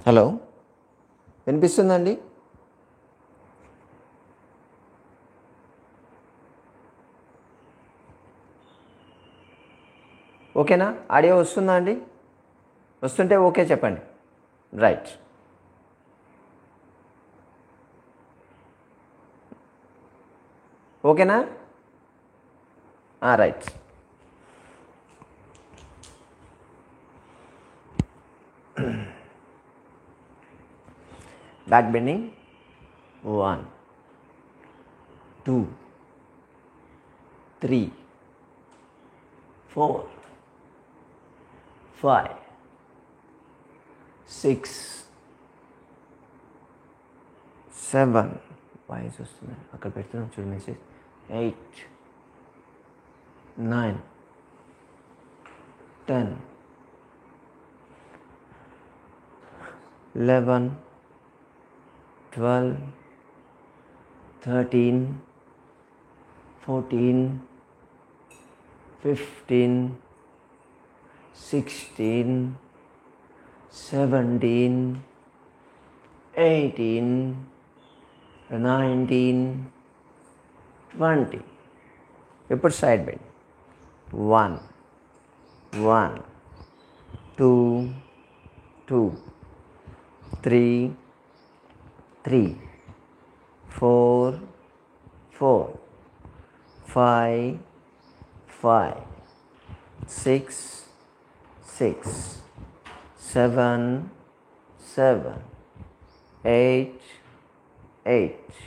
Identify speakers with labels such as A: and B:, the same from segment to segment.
A: Hello, వినిపిస్తుందండి? ఓకేనా? Audio వస్తుందా అండి? వస్తుంటే ఓకే చెప్పండి. రైట్. ఓకేనా? రైట్. బ్యాక్ బెండింగ్ 1 2 3 4 5 6 7 వాయిస్ వస్తుంది అక్కడ పెడుతున్నాం చూడు మెసేజ్. 8 9 10 11 12 13 14 15 16 17 18 19 20. ఇప్పుడు side bend. 1 1 2 2 3 3 4 4 5 5 6 6 7 7 8 8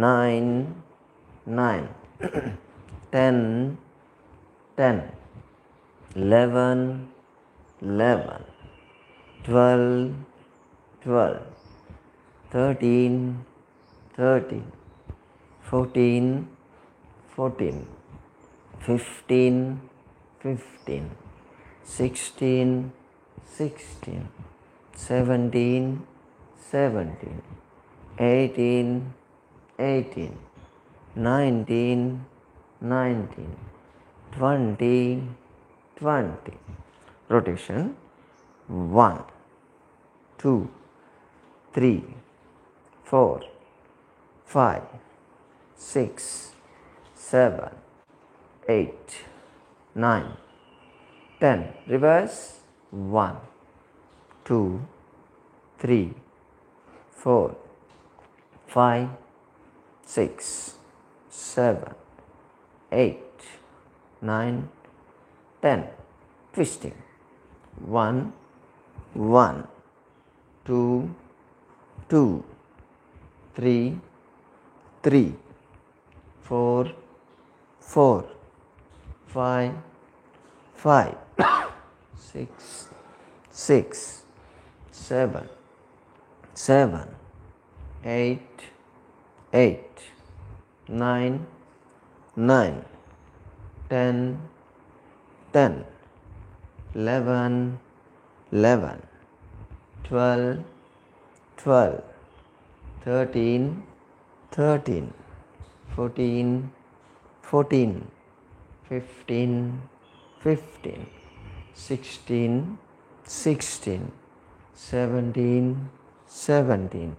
A: 9 9 10 10 11 11 12 12 13 13 14 14 15 15 16 16 17 17 18 18 19 19 20 20. Rotation 1 2 3 4 5 6 7 8 9 10. Reverse 1 2 3 4 5 6 7 8 9 10. Twisting 1 1 2 2 3 3 4 4 5 5 6 6 7 7 8 8 9 9 10 10 11 11 12 12 13 13 14 14 15 15 16 16 17 17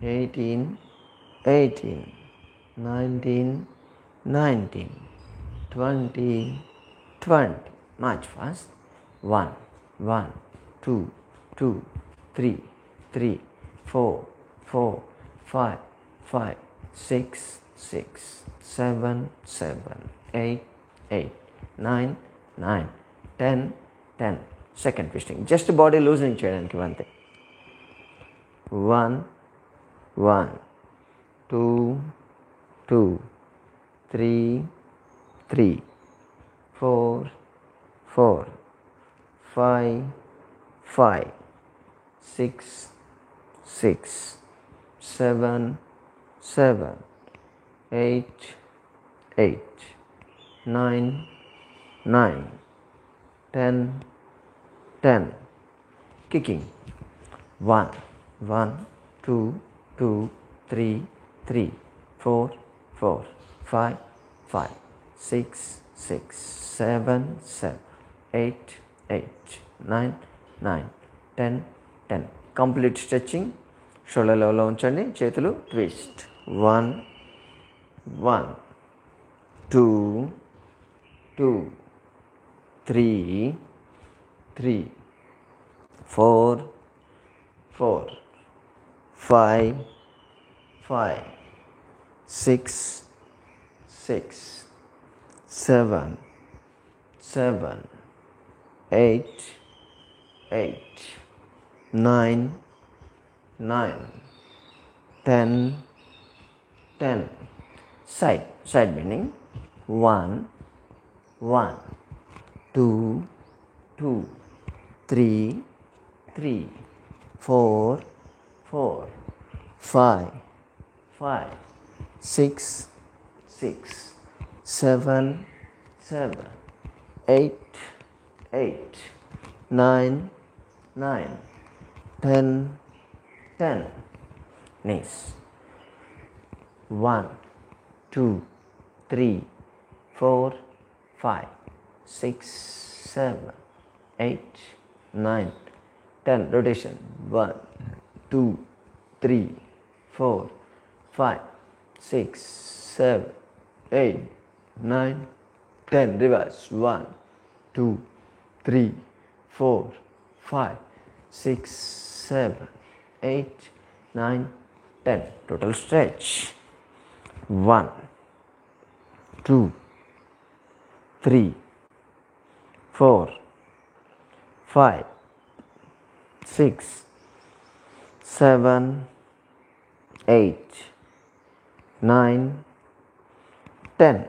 A: 18 18 19 19 20 20. March fast. 1 1 2 2 3 3 4 4 5 5 6 6 7 7 8 8 9 9 10 10. Second twisting. Just body loosening చేయడానికి అంతే. 1 1 2 2 3 3 4 4 5 5 6 6 7 7 8 8 9 9 10 10. Kicking 1 1 2 2 3 3 4 4 5 5 6 6 7 7 8 8 9 9 10 10. Complete stretching. షోల్డర్ లెవెల్లో ఉంచండి, చేతులు twist. 1 1 2 2 3 3 4 4 5 5 6 6 7 7 8 8 9 9 10 10. Side bending. 1 1 2 2 3 3 4 4 5 5 6 6 7 7 8 8 9 9 10 10. Knees. 1 2 3 4 5 6 7 8 9 10. Rotation. 1 2 3 4 5 6 7 8 9 10. Reverse. 1 2 3 4 5 6 7 8 9 10. Total stretch. 1 2 3 4 5 6 7 8 9 10.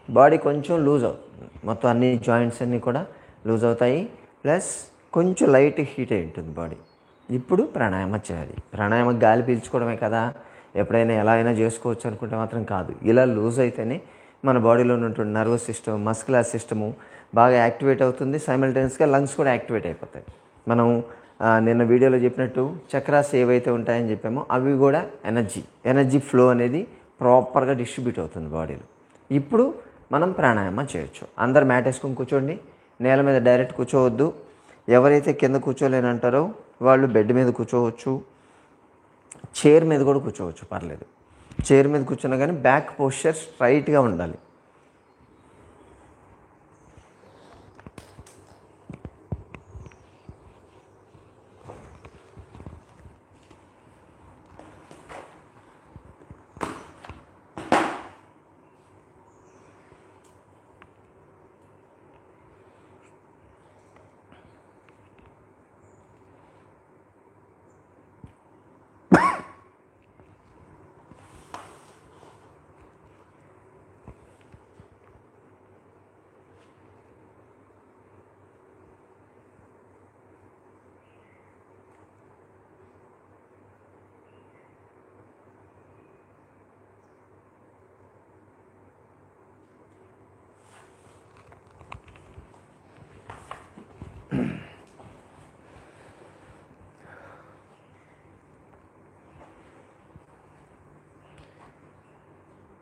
A: Body కొంచెం లూజ్ అవుతుంది, మొత్తం అన్ని జాయింట్స్ అన్నీ కూడా లూజ్ అవుతాయి, ప్లస్ కొంచెం లైట్ హీట్ అయి ఉంటుంది బాడీ. ఇప్పుడు ప్రాణాయామ చేయాలి. ప్రాణాయామం గాలి పీల్చుకోవడమే కదా, ఎప్పుడైనా ఎలా అయినా చేసుకోవచ్చు అనుకుంటే మాత్రం కాదు. ఇలా లూజ్ అయితేనే మన బాడీలో ఉన్నటువంటి నర్వస్ సిస్టమ్, మస్కులర్ సిస్టము బాగా యాక్టివేట్ అవుతుంది. సైమల్టేనియస్గా లంగ్స్ కూడా యాక్టివేట్ అయిపోతాయి. మనం నిన్న వీడియోలో చెప్పినట్టు చక్రాస్ ఏవైతే ఉంటాయని చెప్పామో అవి కూడా ఎనర్జీ ఫ్లో అనేది ప్రాపర్గా డిస్ట్రిబ్యూట్ అవుతుంది బాడీలో. ఇప్పుడు మనం ప్రాణాయామం చేయొచ్చు. అందరు మ్యాట్ వేసుకొని కూర్చోండి, నేల మీద డైరెక్ట్ కూర్చోవద్దు. ఎవరైతే కింద కూర్చోలేనంటారో వాళ్ళు బెడ్ మీద కూర్చోవచ్చు, చైర్ మీద కూడా కూర్చోవచ్చు, పర్లేదు. చైర్ మీద కూర్చున్నా కానీ బ్యాక్ పోస్చర్ స్ట్రైట్గా ఉండాలి.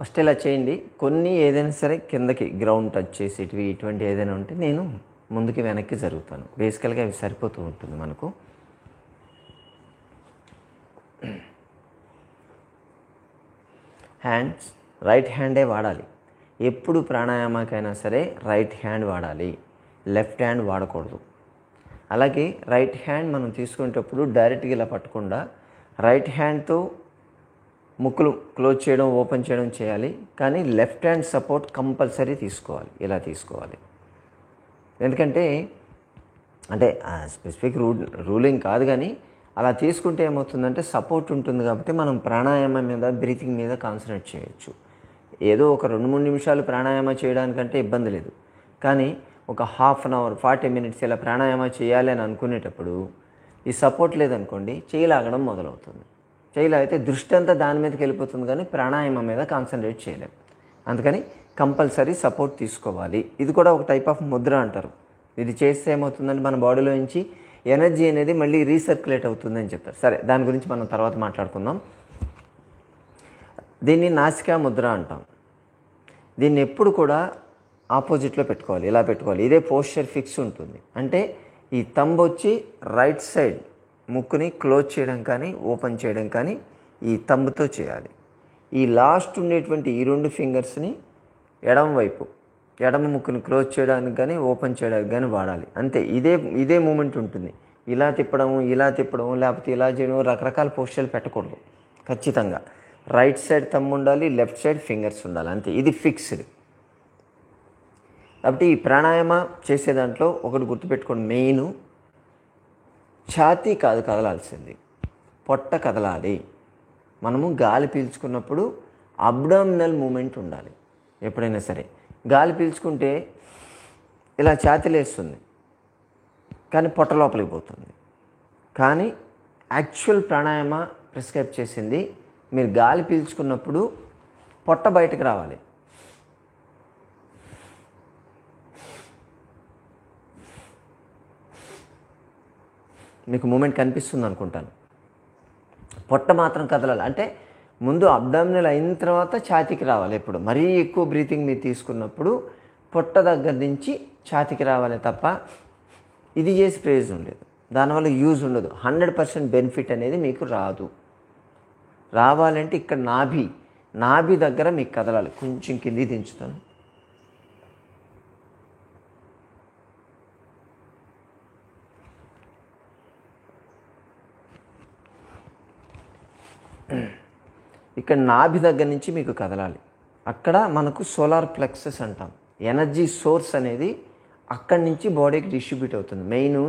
A: ఫస్ట్ ఇలా చేయండి. కొన్ని ఏదైనా సరే కిందకి గ్రౌండ్ టచ్ చేసేటివి ఇటువంటి ఏదైనా ఉంటే నేను ముందుకి వెనక్కి జరుగుతాను. బేసికల్గా అవి సరిపోతూ ఉంటుంది మనకు. హ్యాండ్స్ రైట్ హ్యాండే వాడాలి. ఎప్పుడు ప్రాణాయామకైనా సరే రైట్ హ్యాండ్ వాడాలి, లెఫ్ట్ హ్యాండ్ వాడకూడదు. అలాగే రైట్ హ్యాండ్ మనం తీసుకునేటప్పుడు డైరెక్ట్గా ఇలా పట్టకుండా రైట్ హ్యాండ్తో ముక్కులు క్లోజ్ చేయడం, ఓపెన్ చేయడం చేయాలి. కానీ లెఫ్ట్ హ్యాండ్ సపోర్ట్ కంపల్సరీ తీసుకోవాలి. ఇలా తీసుకోవాలి. ఎందుకంటే అంటే స్పెసిఫిక్ రూలింగ్ కాదు, కానీ అలా తీసుకుంటే ఏమవుతుందంటే సపోర్ట్ ఉంటుంది కాబట్టి మనం ప్రాణాయామం మీద, బ్రీతింగ్ మీద కాన్సన్ట్రేట్ చేయొచ్చు. ఏదో ఒక 2-3 నిమిషాలు ప్రాణాయామం చేయడానికంటే ఇబ్బంది లేదు. కానీ ఒక హాఫ్ అన్ అవర్ 40 మినిట్స్ ఇలా ప్రాణాయామం చేయాలి అని అనుకునేటప్పుడు ఈ సపోర్ట్ లేదనుకోండి, చేయి లాగడం మొదలవుతుంది. చేయి లాగితే దృష్టి అంతా దాని మీదకి వెళ్ళిపోతుంది, కానీ ప్రాణాయామం మీద కాన్సన్ట్రేట్ చేయలేము. అందుకని కంపల్సరీ సపోర్ట్ తీసుకోవాలి. ఇది కూడా ఒక టైప్ ఆఫ్ ముద్ర అంటారు. ఇది చేస్తే ఏమవుతుందంటే మన బాడీలో నుంచి ఎనర్జీ అనేది మళ్ళీ రీసర్క్యులేట్ అవుతుందని చెప్తారు. సరే, దాని గురించి మనం తర్వాత మాట్లాడుకుందాం. దీన్ని నాసికా ముద్ర అంటాం. దీన్ని ఎప్పుడు కూడా ఆపోజిట్లో పెట్టుకోవాలి, ఇలా పెట్టుకోవాలి. ఇదే పోస్చర్ ఫిక్స్ ఉంటుంది. అంటే ఈ థంబ్ వచ్చి రైట్ సైడ్ ముక్కుని క్లోజ్ చేయడం కానీ ఓపెన్ చేయడం కానీ ఈ థంబ్తో చేయాలి. ఈ లాస్ట్ ఉండేటువంటి ఈ 2 ఫింగర్స్ని ఎడమ ముక్కుని క్లోజ్ చేయడానికి కానీ ఓపెన్ చేయడానికి కానీ వాడాలి. అంతే. ఇదే మూమెంట్ ఉంటుంది. ఇలా తిప్పడం లేకపోతే ఇలా చేయడం, రకరకాల పోస్చర్లు పెట్టకూడదు. ఖచ్చితంగా రైట్ సైడ్ థంబ్ ఉండాలి, లెఫ్ట్ సైడ్ ఫింగర్స్ ఉండాలి. అంతే. ఇది ఫిక్స్డ్. కాబట్టి ఈ ప్రాణాయామ చేసే దాంట్లో ఒకటి గుర్తుపెట్టుకోండి, మెయిన్ ఛాతీ కాదు కదలాల్సింది, పొట్ట కదలాలి. మనము గాలి పీల్చుకున్నప్పుడు అబ్డామినల్ మూమెంట్ ఉండాలి. ఎప్పుడైనా సరే గాలి పీల్చుకుంటే ఇలా ఛాతీ లేస్తుంది కానీ పొట్ట లోపలికి పోతుంది. కానీ యాక్చువల్ ప్రాణాయామ ప్రిస్క్రైబ్ చేసింది మీరు గాలి పీల్చుకున్నప్పుడు పొట్ట బయటకు రావాలి. మీకు మూమెంట్ కనిపిస్తుంది అనుకుంటాను. పొట్ట మాత్రం కదలాలి. అంటే ముందు అబ్డామినల్ అయిన తర్వాత ఛాతీకి రావాలి. ఎప్పుడు మరీ ఎక్కువ బ్రీతింగ్ మీరు తీసుకున్నప్పుడు పొట్ట దగ్గర నుంచి ఛాతీకి రావాలి తప్ప ఇది చేసి ప్రయోజనం లేదు. దానివల్ల యూజ్ ఉండదు. 100% బెనిఫిట్ అనేది మీకు రావాలంటే ఇక్కడ నాభి దగ్గర మీకు కదలాలి. కొంచెం కింది దించుతాను. ఇక్కడ నాభి దగ్గర నుంచి మీకు కదలాలి. అక్కడ మనకు సోలార్ ప్లెక్సస్ అంటాం. ఎనర్జీ సోర్స్ అనేది అక్కడి నుంచి బాడీకి డిస్ట్రిబ్యూట్ అవుతుంది. మెయిన్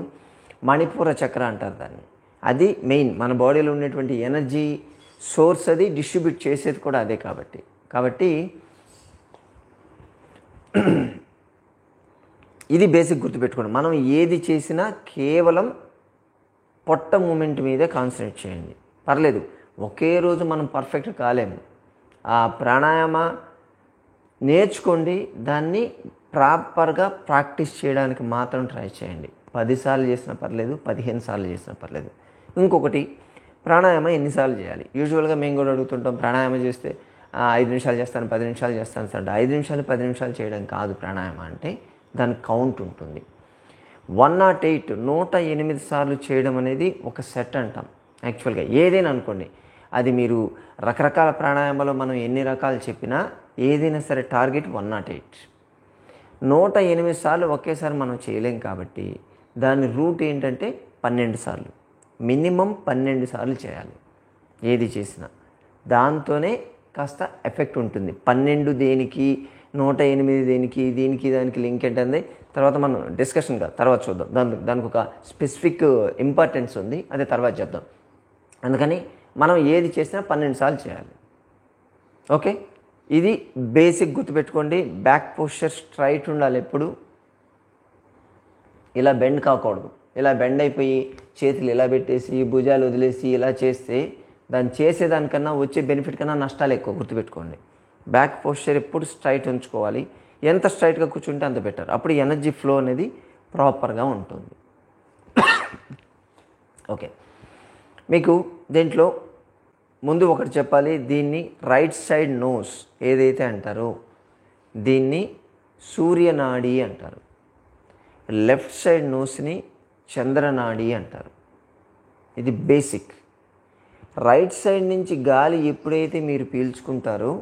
A: మణిపూర చక్ర అంటారు దాన్ని. అది మెయిన్ మన బాడీలో ఉన్నటువంటి ఎనర్జీ సోర్స్, అది డిస్ట్రిబ్యూట్ చేసేది కూడా అదే. కాబట్టి ఇది బేసిక్ గుర్తుపెట్టుకోండి. మనం ఏది చేసినా కేవలం పొట్ట మూమెంట్ మీదే కాన్సన్ట్రేట్ చేయండి. పర్లేదు, ఒకే రోజు మనం పర్ఫెక్ట్ కాలేము. ఆ ప్రాణాయామ నేర్చుకోండి, దాన్ని ప్రాపర్గా ప్రాక్టీస్ చేయడానికి మాత్రం ట్రై చేయండి. 10 సార్లు చేసినా పర్లేదు, 15 సార్లు చేసినా పర్లేదు. ఇంకొకటి, ప్రాణాయామం ఎన్నిసార్లు చేయాలి? యూజువల్గా మేము కూడా అడుగుతుంటాం, ప్రాణాయామం చేస్తే 5 నిమిషాలు చేస్తాను, 10 నిమిషాలు చేస్తాను సార్. 5 నిమిషాలు 10 నిమిషాలు చేయడం కాదు ప్రాణాయామం అంటే. దానికి కౌంట్ ఉంటుంది. 108 సార్లు చేయడం అనేది ఒక సెట్ అంటాం. యాక్చువల్గా ఏదైనా అనుకోండి, అది మీరు రకరకాల ప్రాణాయామాలు మనం ఎన్ని రకాలు చెప్పినా ఏదైనా సరే టార్గెట్ 108. 108 సార్లు ఒకేసారి మనం చేయలేం కాబట్టి దాని రూట్ ఏంటంటే 12 సార్లు, మినిమం 12 సార్లు చేయాలి ఏది చేసినా. దాంతోనే కాస్త ఎఫెక్ట్ ఉంటుంది. 12 దేనికి, 108 దేనికి, దానికి లింక్ ఏంటంటే తర్వాత మనం డిస్కషన్ తర్వాత చూద్దాం. దానికి ఒక స్పెసిఫిక్ ఇంపార్టెన్స్ ఉంది, అదే తర్వాత చెప్దాం. అందుకని మనం ఏది చేసినా 12 సార్లు చేయాలి. ఓకే, ఇది బేసిక్ గుర్తుపెట్టుకోండి. బ్యాక్ పోస్చర్ స్ట్రైట్ ఉండాలి. ఎప్పుడు ఇలా బెండ్ కాకూడదు. ఇలా బెండ్ అయిపోయి చేతులు ఇలా పెట్టేసి భుజాలు వదిలేసి ఇలా చేస్తే దాన్ని చేసేదానికన్నా వచ్చే బెనిఫిట్ కన్నా నష్టాలు ఎక్కువ. గుర్తుపెట్టుకోండి, బ్యాక్ పోస్చర్ ఎప్పుడు స్ట్రైట్ ఉంచుకోవాలి. ఎంత స్ట్రైట్గా కూర్చుంటే అంత బెటర్. అప్పుడు ఎనర్జీ ఫ్లో అనేది ప్రాపర్గా ఉంటుంది. ఓకే, మీకు దీంట్లో ముందు ఒకటి చెప్పాలి. దీన్ని రైట్ సైడ్ నోస్ ఏదైతే అంటారో దీన్ని సూర్యనాడి అంటారు. లెఫ్ట్ సైడ్ నోస్ని చంద్రనాడి అంటారు. ఇది బేసిక్. రైట్ సైడ్ నుంచి గాలి ఎప్పుడైతే మీరు పీల్చుకుంటారో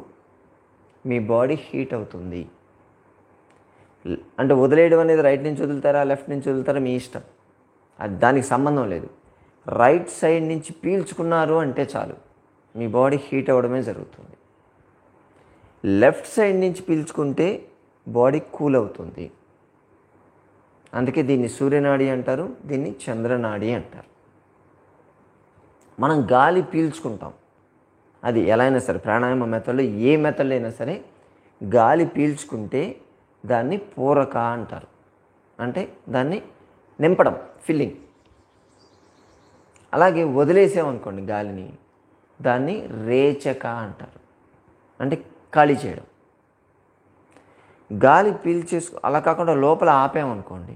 A: మీ బాడీ హీట్ అవుతుంది. అంటే వదిలేయడం అనేది రైట్ నుంచి వదులుతారా లెఫ్ట్ నుంచి వదులుతారా మీ ఇష్టం, అది దానికి సంబంధం లేదు. రైట్ సైడ్ నుంచి పీల్చుకున్నారు అంటే చాలు మీ బాడీ హీట్ అవ్వడమే జరుగుతుంది. లెఫ్ట్ సైడ్ నుంచి పీల్చుకుంటే బాడీ కూల్ అవుతుంది. అందుకే దీన్ని సూర్యనాడి అంటారు, దీన్ని చంద్రనాడి అంటారు. మనం గాలి పీల్చుకుంటాం, అది ఎలా అయినా సరే ప్రాణాయామ మెథడ్లో ఏ మెథడ్లో అయినా సరే గాలి పీల్చుకుంటే దాన్ని పూరక అంటారు. అంటే దాన్ని నింపడం, ఫిల్లింగ్. అలాగే వదిలేసామనుకోండి గాలిని, దాన్ని రేచక అంటారు. అంటే ఖాళీ చేయడం. గాలి అలా కాకుండా లోపల ఆపామనుకోండి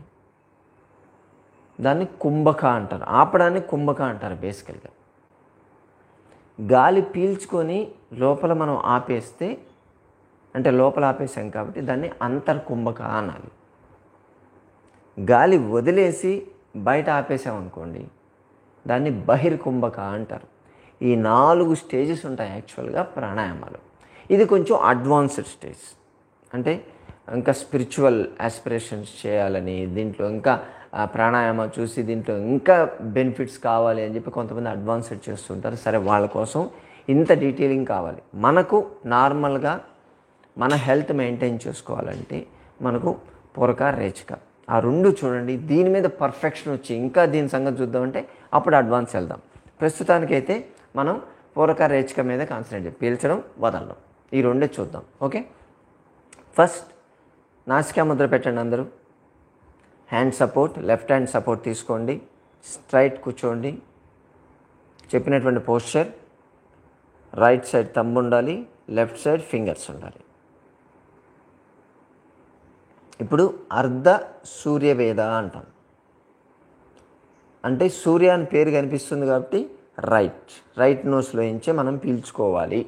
A: దాన్ని కుంభక అంటారు. ఆపడాన్ని కుంభక అంటారు బేసికల్గా. గాలి పీల్చుకొని లోపల మనం ఆపేస్తే, అంటే లోపల ఆపేసాం కాబట్టి దాన్ని అంతర్కుంభక అనాలి. గాలి వదిలేసి బయట ఆపేసామనుకోండి దాన్ని బహిర్కుంభక అంటారు. ఈ 4 స్టేజెస్ ఉంటాయి యాక్చువల్గా ప్రాణాయామాలు. ఇది కొంచెం అడ్వాన్స్డ్ స్టేజ్, అంటే ఇంకా స్పిరిచువల్ ఆస్పిరేషన్స్ చేయాలని, దీంట్లో ఇంకా ప్రాణాయామం చూసి దీంట్లో ఇంకా బెనిఫిట్స్ కావాలి అని చెప్పి కొంతమంది అడ్వాన్స్డ్ చేస్తుంటారు. సరే, వాళ్ళ కోసం ఇంత డీటెయిలింగ్ కావాలి. మనకు నార్మల్గా మన హెల్త్ మెయింటైన్ చేసుకోవాలంటే మనకు పూరక రేచిక ఆ 2 చూడండి. దీని మీద పర్ఫెక్షన్ వచ్చి ఇంకా దీని సంగతి చూద్దామంటే అప్పుడు అడ్వాన్స్ వెళ్దాం. ప్రస్తుతానికైతే మనం పూరక రేచిక మీద కాన్సన్ట్రేట్, పీల్చడం వదలడం, ఈ 2 చూద్దాం. ఓకే, ఫస్ట్ నాసికా ముద్ర పెట్టండి అందరూ. Hand support, left hand support తీసుకోండి. స్ట్రైట్ కూర్చోండి. చెప్పినటువంటి పోస్చర్, రైట్ సైడ్ థంబ్ ఉండాలి, లెఫ్ట్ సైడ్ ఫింగర్స్ ఉండాలి. ఇప్పుడు అర్ధ సూర్యవేద అంటాం. అంటే సూర్య అని పేరు కనిపిస్తుంది కాబట్టి రైట్ నోస్లో నుంచే మనం పీల్చుకోవాలి.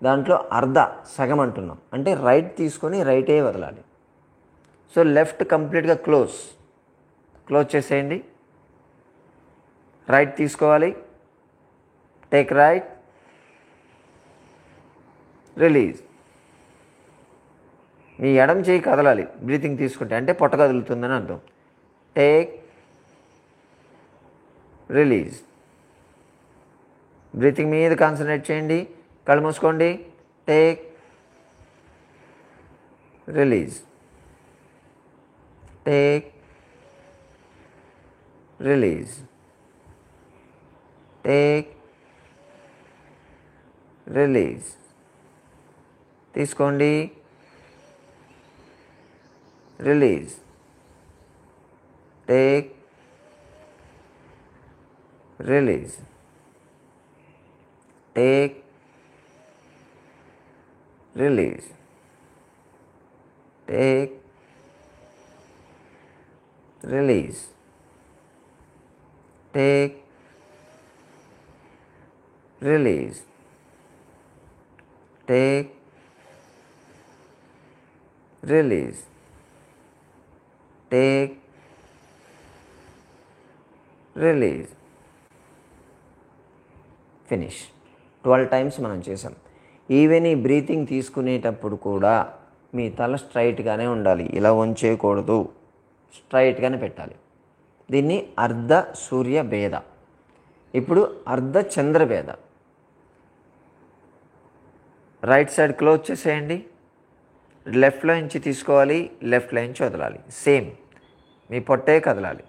A: దాంట్లో అర్ధ సగం అంటున్నాం, అంటే రైట్ తీసుకొని రైటే వదలాలి. సో లెఫ్ట్ కంప్లీట్గా క్లోజ్ చేసేయండి. రైట్ తీసుకోవాలి, టేక్ రైట్, రిలీజ్. మీ ఎడమ చేయి కదలాలి బ్రీతింగ్ తీసుకుంటే, అంటే పొట్ట కదులుతుందని అర్థం. Take, release. బ్రీతింగ్ మీద కాన్సన్ట్రేట్ చేయండి. కళ్ళు మూసుకోండి. Take, release, take, release, take, release. తీసుకోండి, release, take, release, take, release, take, release, take, release, take, release, take, release. Finish. 12 times మనం చేసాం. ఈవెన్ ఈ బ్రీతింగ్ తీసుకునేటప్పుడు కూడా మీ తల స్ట్రైట్గానే ఉండాలి, ఇలా వంచేయకూడదు, స్ట్రైట్గానే పెట్టాలి. దీన్ని అర్ధ సూర్య భేద. ఇప్పుడు అర్ధ చంద్ర భేద. రైట్ సైడ్ క్లోజ్ చేసేయండి. లెఫ్ట్లో నుంచి తీసుకోవాలి, లెఫ్ట్లో నుంచి వదలాలి. సేమ్ మీ పొట్టే కదలాలి.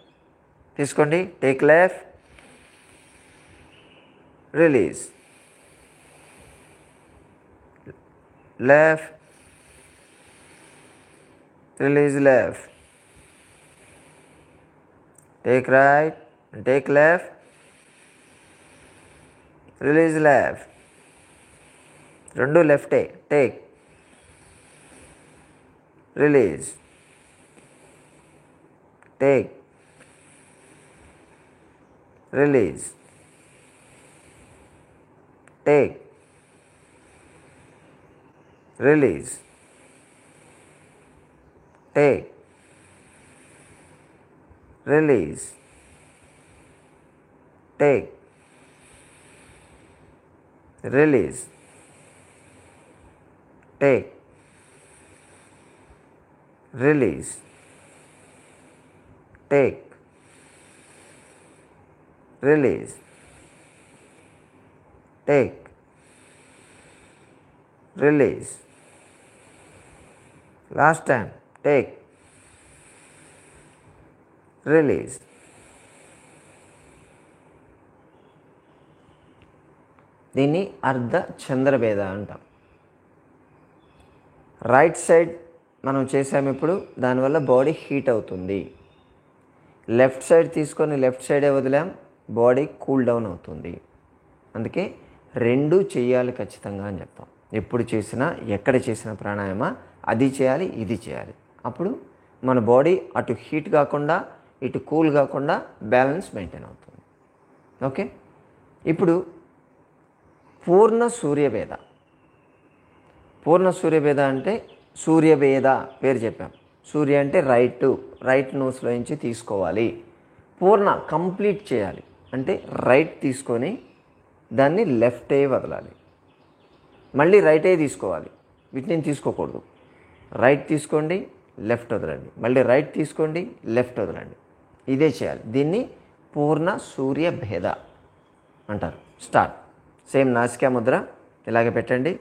A: తీసుకోండి. Take left, release, left, release left, take right, take left, release left, రెండు లెఫ్టే. Take, release, take, release, take, release, take, release, take, release, take, release, take, release, take, release. Last time. Take, release. దీన్ని అర్ధ చంద్రభేద అంటాం. Right side మనం చేసాము ఇప్పుడు, దానివల్ల body heat అవుతుంది. లెఫ్ట్ సైడ్ తీసుకొని లెఫ్ట్ సైడే వదిలాం, బాడీ కూల్ డౌన్ అవుతుంది. అందుకే 2 చేయాలి ఖచ్చితంగా అని చెప్తాం. ఎప్పుడు చేసినా, ఎక్కడ చేసినా ప్రాణాయామ అది చేయాలి, ఇది చేయాలి. అప్పుడు మన బాడీ అటు హీట్ కాకుండా ఇటు కూల్ కాకుండా బ్యాలెన్స్ మెయింటైన్ అవుతుంది. ఓకే, ఇప్పుడు పూర్ణ సూర్యభేద. పూర్ణ సూర్యభేద అంటే సూర్యభేద పేరు చెప్పాం. సూర్య అంటే రైట్ నోస్లో నుంచి తీసుకోవాలి. పూర్ణ కంప్లీట్ చేయాలి అంటే రైట్ తీసుకొని దాన్ని లెఫ్ట్ అయ్యి వదలాలి, మళ్ళీ రైట్ అయ్యి తీసుకోవాలి, వీటిని తీసుకోకూడదు. రైట్ తీసుకోండి, లెఫ్ట్ వదలండి, మళ్ళీ రైట్ తీసుకోండి, లెఫ్ట్ వదలండి, ఇదే చేయాలి. దీన్ని పూర్ణ సూర్య భేద అంటారు. స్టార్ట్. సేమ్ నాసికా ముద్ర ఇలాగే పెట్టండి.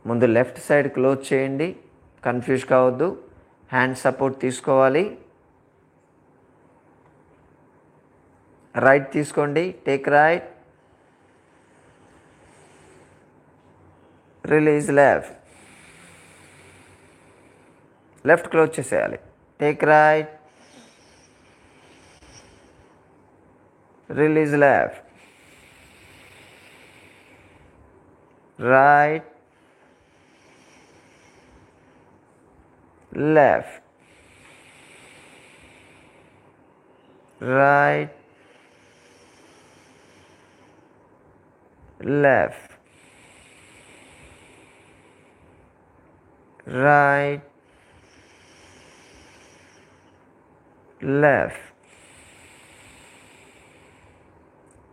A: ముందు లెఫ్ట్ సైడ్ క్లోజ్ చేయండి, కన్ఫ్యూజ్ కావద్దు. హ్యాండ్ సపోర్ట్ తీసుకోవాలి. రైట్ తీసుకోండి, take right, release left. Left close చేసేయాలి, take right, release left, right, left, right, left, right, left,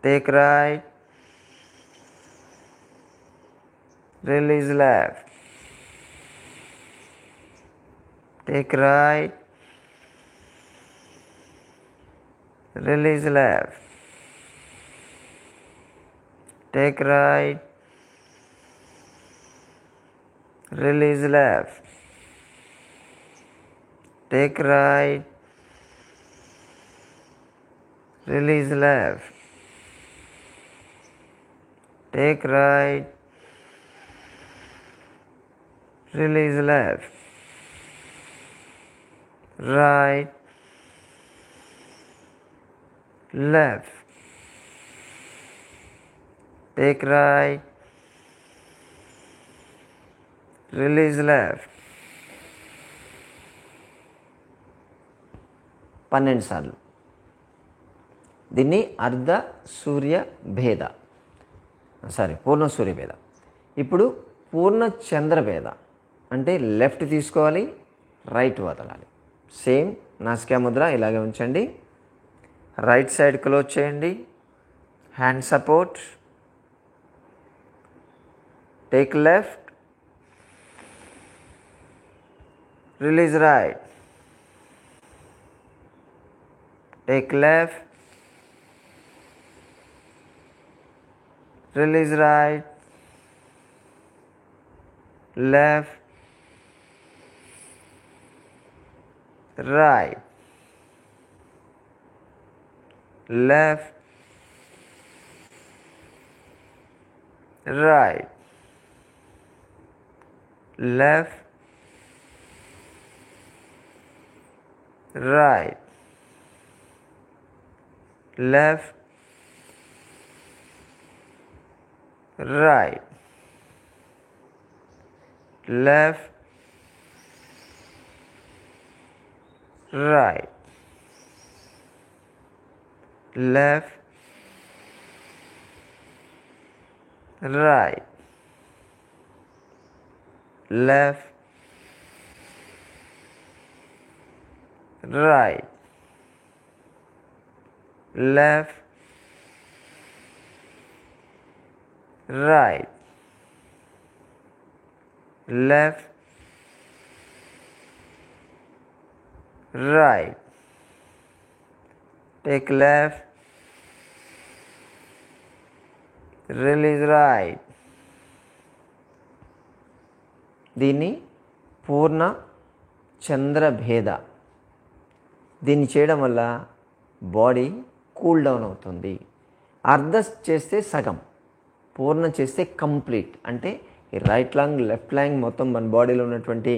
A: take right, release left, take right, release left, take right, release left, take right, release left, take right, release left, right, left, take right, release left. 12 సార్లు. దీన్ని అర్ధ సూర్య భేద, పూర్ణ సూర్య భేద. ఇప్పుడు పూర్ణ చంద్ర భేద అంటే left తీసుకోవాలి, right వదలాలి. సేమ్ నాసికా ముద్ర ఇలాగే ఉంచండి. రైట్ సైడ్ క్లోజ్ చేయండి, hand support, take left, release right, take left, release right, left, right, left, right, left, right, left, right, left, right, left, right, left, right, left, right, left, right, take left, release right. దీన్ని పూర్ణ చంద్ర భేద. దీన్ని చేయడం వల్ల body cool down అవుతుంది. అర్ధ చేస్తే సగం, పూర్ణ చేస్తే కంప్లీట్. అంటే ఈ రైట్ లాంగ్ లెఫ్ట్ లాంగ్ మొత్తం మన బాడీలో ఉన్నటువంటి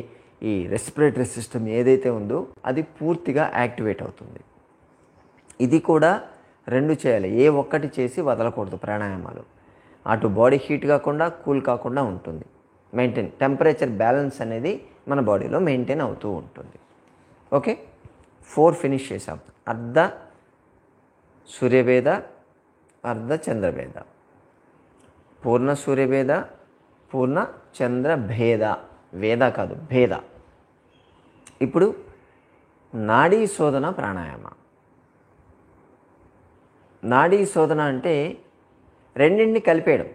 A: ఈ రెస్పిరేటరీ సిస్టమ్ ఏదైతే ఉందో అది పూర్తిగా యాక్టివేట్ అవుతుంది. ఇది కూడా 2 చేయాలి, ఏ ఒక్కటి చేసి వదలకూడదు. ప్రాణాయామాలు అటు బాడీ హీట్ కాకుండా కూల్ కాకుండా ఉంటుంది. మెయింటైన్ టెంపరేచర్ బ్యాలెన్స్ అనేది మన బాడీలో మెయింటైన్ అవుతూ ఉంటుంది. ఓకే, 4 ఫినిష్ చేసాం. అర్ధ సూర్యభేద, అర్ధ చంద్రభేద, పూర్ణ సూర్యభేద, పూర్ణ చంద్రభేద. వేద కాదు, భేద. ఇప్పుడు నాడీ శోధన ప్రాణాయామ. నాడీ శోధన అంటే రెండింటిని కలిపేయడం.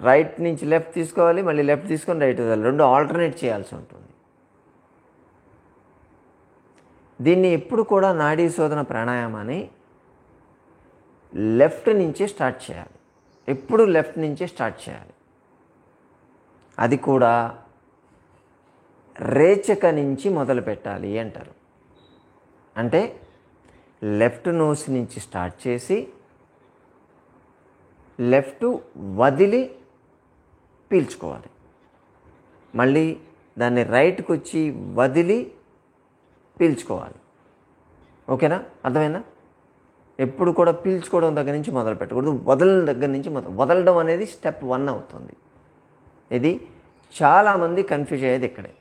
A: రైట్ నుంచి లెఫ్ట్ తీసుకోవాలి, మళ్ళీ లెఫ్ట్ తీసుకొని రైట్ వదలాలి, రెండు ఆల్టర్నేట్ చేయాల్సి ఉంటుంది. దీన్ని ఎప్పుడు కూడా నాడీ శోధన ప్రాణాయామాన్ని లెఫ్ట్ నుంచి స్టార్ట్ చేయాలి. ఎప్పుడు లెఫ్ట్ నుంచే స్టార్ట్ చేయాలి. అది కూడా రేచక నుంచి మొదలు పెట్టాలి అంటారు. అంటే లెఫ్ట్ నోస్ నుంచి స్టార్ట్ చేసి లెఫ్ట్ వదిలి పీల్చుకోవాలి, మళ్ళీ దాన్ని రైట్కి వచ్చి వదిలి పీల్చుకోవాలి. ఓకేనా? అర్థమైందా? ఎప్పుడు కూడా పీల్చుకోవడం దగ్గర నుంచి మొదలు పెట్టకూడదు, వదలడం దగ్గర నుంచి వదలడం అనేది స్టెప్ 1 అవుతుంది. ఇది చాలామంది కన్ఫ్యూజ్ అయ్యేది ఇక్కడే.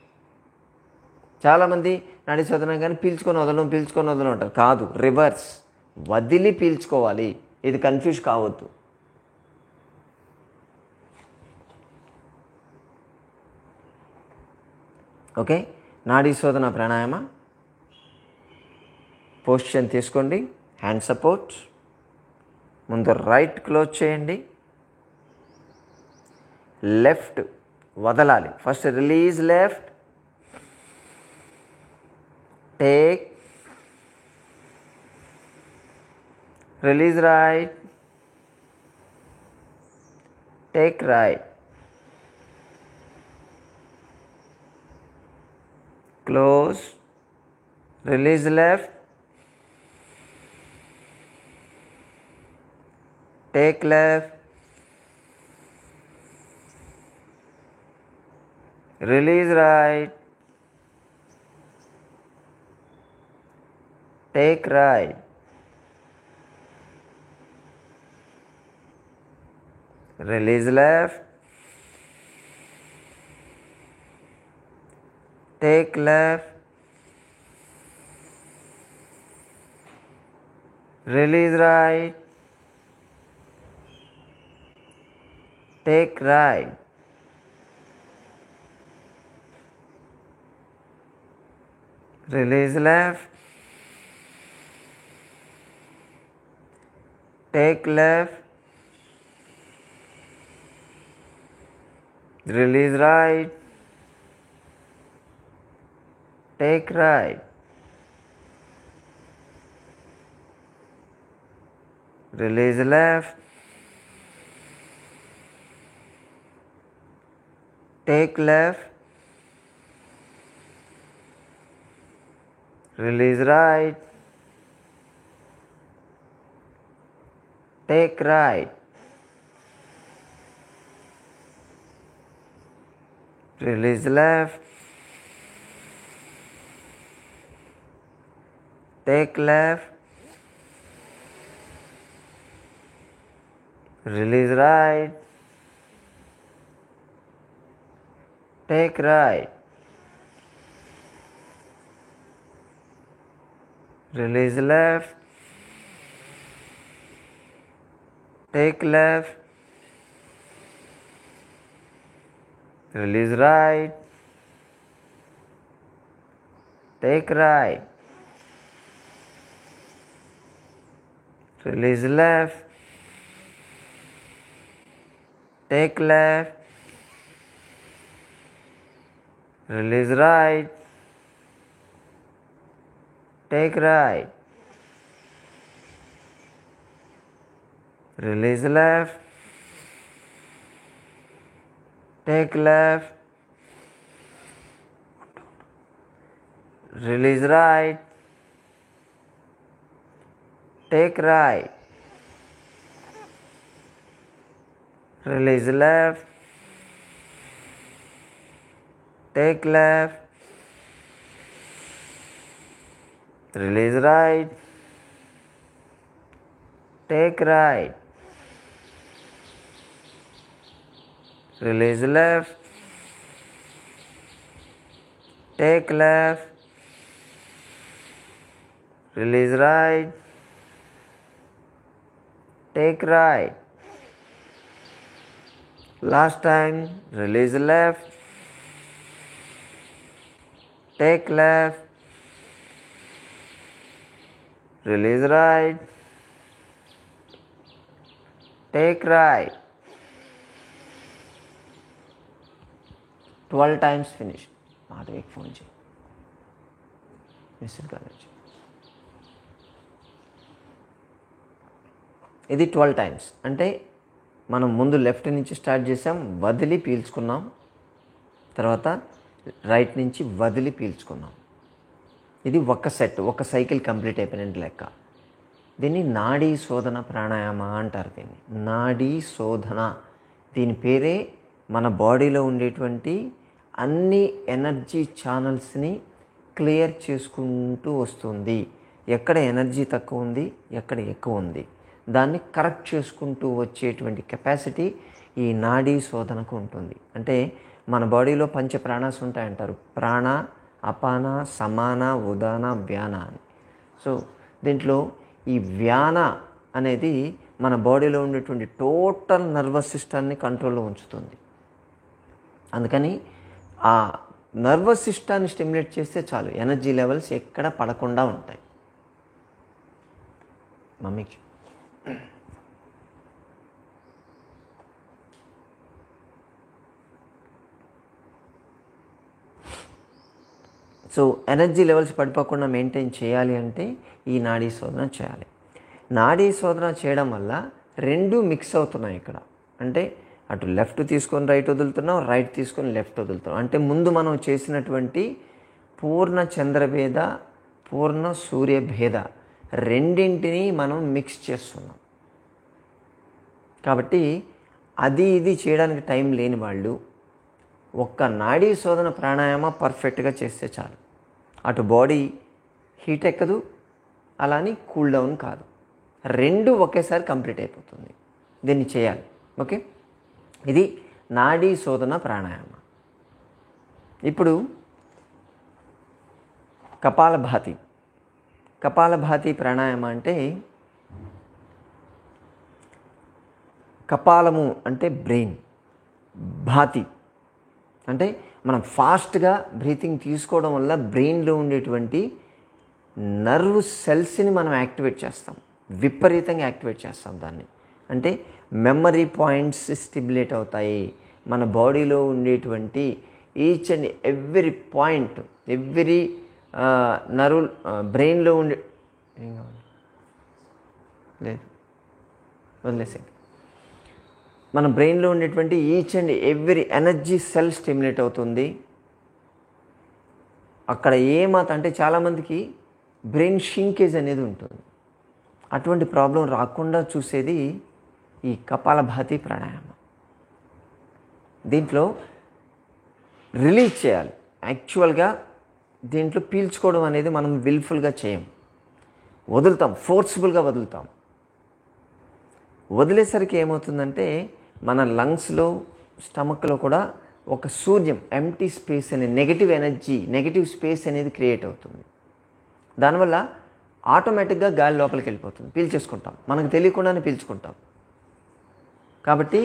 A: చాలామంది నాడీ శోధన కానీ పీల్చుకొని వదలడం అంటారు. కాదు, రివర్స్, వదిలి పీల్చుకోవాలి. ఇది కన్ఫ్యూజ్ కావద్దు. ఓకే, నాడీ శోధన ప్రాణాయామ పొజిషన్ తీసుకోండి. హ్యాండ్ సపోర్ట్, ముందు రైట్ క్లోజ్ చేయండి, లెఫ్ట్ వదలాలి. First release left, take, release right, take right, close, release left, take left, release right, take right, release left, take left, release right, take right, release left, take left, release right, take right, release left, take left, release right, take right, release left, take left, release right, take right, release left, take left, release right, take right, release left, take left, release right, take right, release left, take left, release right, take right, release left, take left, release right, take right, release left, take left, release right, take right. Last time, release left, take left, release right, take right. 12 times finish. మాధవికి phone చేయి, missed కాలేజ్. ఇది 12 times. అంటే మనం ముందు left నుంచి start చేసాం, వదిలి పీల్చుకున్నాం, తర్వాత రైట్ నుంచి వదిలి పీల్చుకున్నాం. ఇది ఒక సెట్, ఒక సైకిల్ కంప్లీట్ అయిపోయినట్టు లెక్క. దీన్ని నాడీ శోధన ప్రాణాయామ అంటారు. దీన్ని నాడీ శోధన. దీని పేరే మన బాడీలో ఉండేటువంటి అన్ని ఎనర్జీ ఛానల్స్ని క్లియర్ చేసుకుంటూ వస్తుంది. ఎక్కడ ఎనర్జీ తక్కువ ఉంది, ఎక్కడ ఎక్కువ ఉంది, దాన్ని కరెక్ట్ చేసుకుంటూ వచ్చేటువంటి కెపాసిటీ ఈ నాడీ శోధనకు ఉంటుంది. అంటే మన బాడీలో పంచ ప్రాణాస్ ఉంటాయంటారు. ప్రాణ, అపాన, సమాన, ఉదాన, వ్యాన అని. సో దీంట్లో ఈ వ్యాన అనేది మన బాడీలో ఉండేటువంటి టోటల్ నర్వస్ సిస్టమ్ని కంట్రోల్లో ఉంచుతుంది. అందుకని ఆ నర్వస్ సిస్టాన్ని స్టిమ్యులేట్ చేస్తే చాలు, ఎనర్జీ లెవెల్స్ ఎక్కడ పడకుండా ఉంటాయి. మమ్మీకి సో ఎనర్జీ లెవెల్స్ పడిపోకుండా మెయింటైన్ చేయాలి అంటే ఈ నాడీ శోధన చేయాలి. నాడీ శోధన చేయడం వల్ల రెండు మిక్స్ అవుతున్నాయి ఇక్కడ. అంటే అటు లెఫ్ట్ తీసుకొని రైట్ వదులుతున్నాం, రైట్ తీసుకొని లెఫ్ట్ వదులుతున్నాం. అంటే ముందు మనం చేసినటువంటి పూర్ణ చంద్రభేద, పూర్ణ సూర్యభేద రెండింటినీ మనం మిక్స్ చేస్తున్నాం. కాబట్టి అది ఇది చేయడానికి టైం లేని వాళ్ళు ఒక్క నాడీ శోధన ప్రాణాయామ పర్ఫెక్ట్గా చేస్తే చాలు. అటు బాడీ హీట్ ఎక్కదు, అలాని కూల్ డౌన్ కాదు, రెండు ఒకేసారి కంప్లీట్ అయిపోతుంది. దీన్ని చేయాలి. ఓకే, ఇది నాడీ శోధన ప్రాణాయామ. ఇప్పుడు కపాలభాతి. కపాలభాతి ప్రాణాయామ అంటే కపాలము అంటే బ్రెయిన్, భాతి అంటే మనం ఫాస్ట్గా బ్రీతింగ్ తీసుకోవడం వల్ల బ్రెయిన్లో ఉండేటువంటి నర్వ్ సెల్స్ని మనం యాక్టివేట్ చేస్తాం, విపరీతంగా యాక్టివేట్ చేస్తాం దాన్ని. అంటే మెమరీ పాయింట్స్ స్టిమ్యులేట్ అవుతాయి. మన బాడీలో ఉండేటువంటి each and every point, every nerve బ్రెయిన్లో ఉండే ఏం కావాలి లేదు వదిలేసేయండి. మన బ్రెయిన్లో ఉండేటువంటి each and every energy cell stimulate అవుతుంది. అక్కడ ఏమాత్రం అంటే చాలామందికి బ్రెయిన్ షింకేజ్ అనేది ఉంటుంది. అటువంటి ప్రాబ్లం రాకుండా చూసేది ఈ కపాలభాతి ప్రాణాయామం. దీంట్లో రిలీజ్ చేయాలి. యాక్చువల్గా దీంట్లో పీల్చుకోవడం అనేది మనం విల్ఫుల్గా చేయం, వదులుతాం, ఫోర్స్ఫుల్గా వదులుతాం. వదిలేసరికి ఏమవుతుందంటే మన లంగ్స్లో, స్టమక్లో కూడా ఒక శూన్యం, ఎంప్టీ స్పేస్ అనే నెగిటివ్ ఎనర్జీ, నెగిటివ్ స్పేస్ అనేది క్రియేట్ అవుతుంది. దానివల్ల ఆటోమేటిక్గా గాలి లోపలికి వెళ్ళిపోతుంది, పీల్చేసుకుంటాం, మనకు తెలియకుండానే పీల్చుకుంటాం. కాబట్టి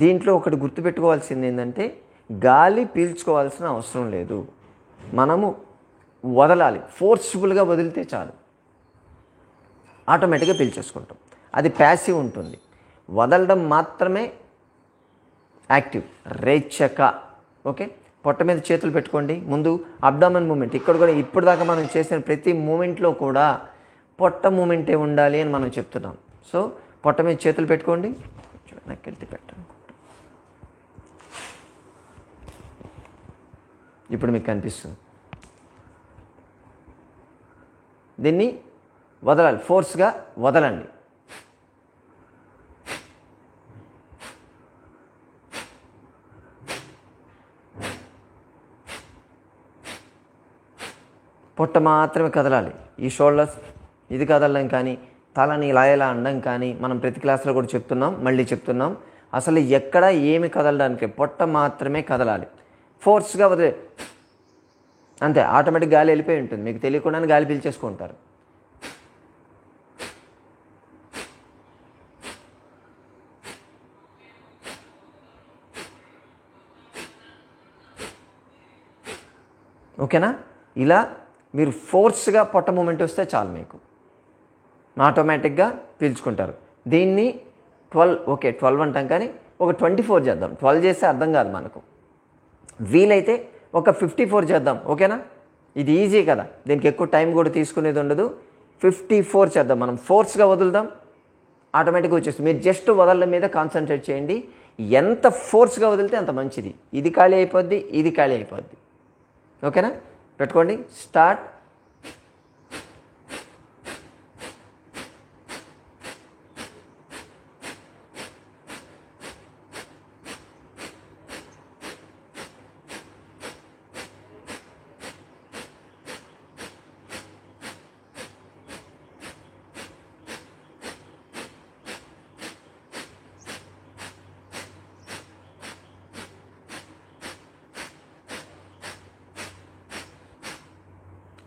A: దీంట్లో ఒకటి గుర్తుపెట్టుకోవాల్సింది ఏంటంటే గాలి పీల్చుకోవాల్సిన అవసరం లేదు, మనము వదలాలి. ఫోర్స్ఫుల్గా వదిలితే చాలు, ఆటోమేటిక్గా పీల్చేసుకుంటాం. అది ప్యాసివ్ ఉంటుంది, వదలడం మాత్రమే యాక్టివ్, రేచక. ఓకే, పొట్ట మీద చేతులు పెట్టుకోండి. ముందు అబ్డామన్ మూమెంట్. ఇక్కడ కూడా ఇప్పుడు దాకా మనం చేసిన ప్రతి మూమెంట్లో కూడా పొట్ట మూమెంటే ఉండాలి అని మనం చెప్తున్నాం. సో పొట్ట మీద చేతులు పెట్టుకోండి, వెనక్కి పెట్టండి. ఇప్పుడు మీకు కనిపిస్తుంది. దీన్ని వదలాలి, ఫోర్స్గా వదలండి. పొట్ట మాత్రమే కదలాలి. ఈ షోల్డర్స్ ఇది కదలడం కానీ, తలని ఇలా ఇలా అనడం కానీ మనం ప్రతి క్లాస్లో కూడా చెప్తున్నాం, మళ్ళీ చెప్తున్నాం. అసలు ఎక్కడ ఏమి కదలడానికి, పొట్ట మాత్రమే కదలాలి. ఫోర్స్గా వదిలే అంతే, ఆటోమేటిక్ గాలి వెళ్ళిపోయి ఉంటుంది, మీకు తెలియకుండానే గాలి పీల్చేసుకుంటారు. ఓకేనా? ఇలా మీరు ఫోర్స్గా పొట్ట మూమెంట్ వస్తే చాలు మీకు. ఆటోమేటిక్గా పీల్చుకుంటారు. దీన్ని 12 ఓకే 12 అంటాం, కానీ ఒక 24 చేద్దాం. 12 చేస్తే అర్థం కాదు మనకు. వీలైతే ఒక 54 చేద్దాం, ఓకేనా? ఇది ఈజీ కదా, దీనికి ఎక్కువ టైం కూడా తీసుకునేది ఉండదు. 54 చేద్దాం, మనం ఫోర్స్గా వదులుదాం, ఆటోమేటిక్గా వచ్చేస్తుంది. మీరు జస్ట్ వదలడం మీద కాన్సన్ట్రేట్ చేయండి. ఎంత ఫోర్స్గా వదిలితే అంత మంచిది. ఇది ఖాళీ అయిపోద్ది, ఇది ఖాళీ అయిపోద్ది. ఓకేనా? పెట్టుకోండి. స్టార్ట్.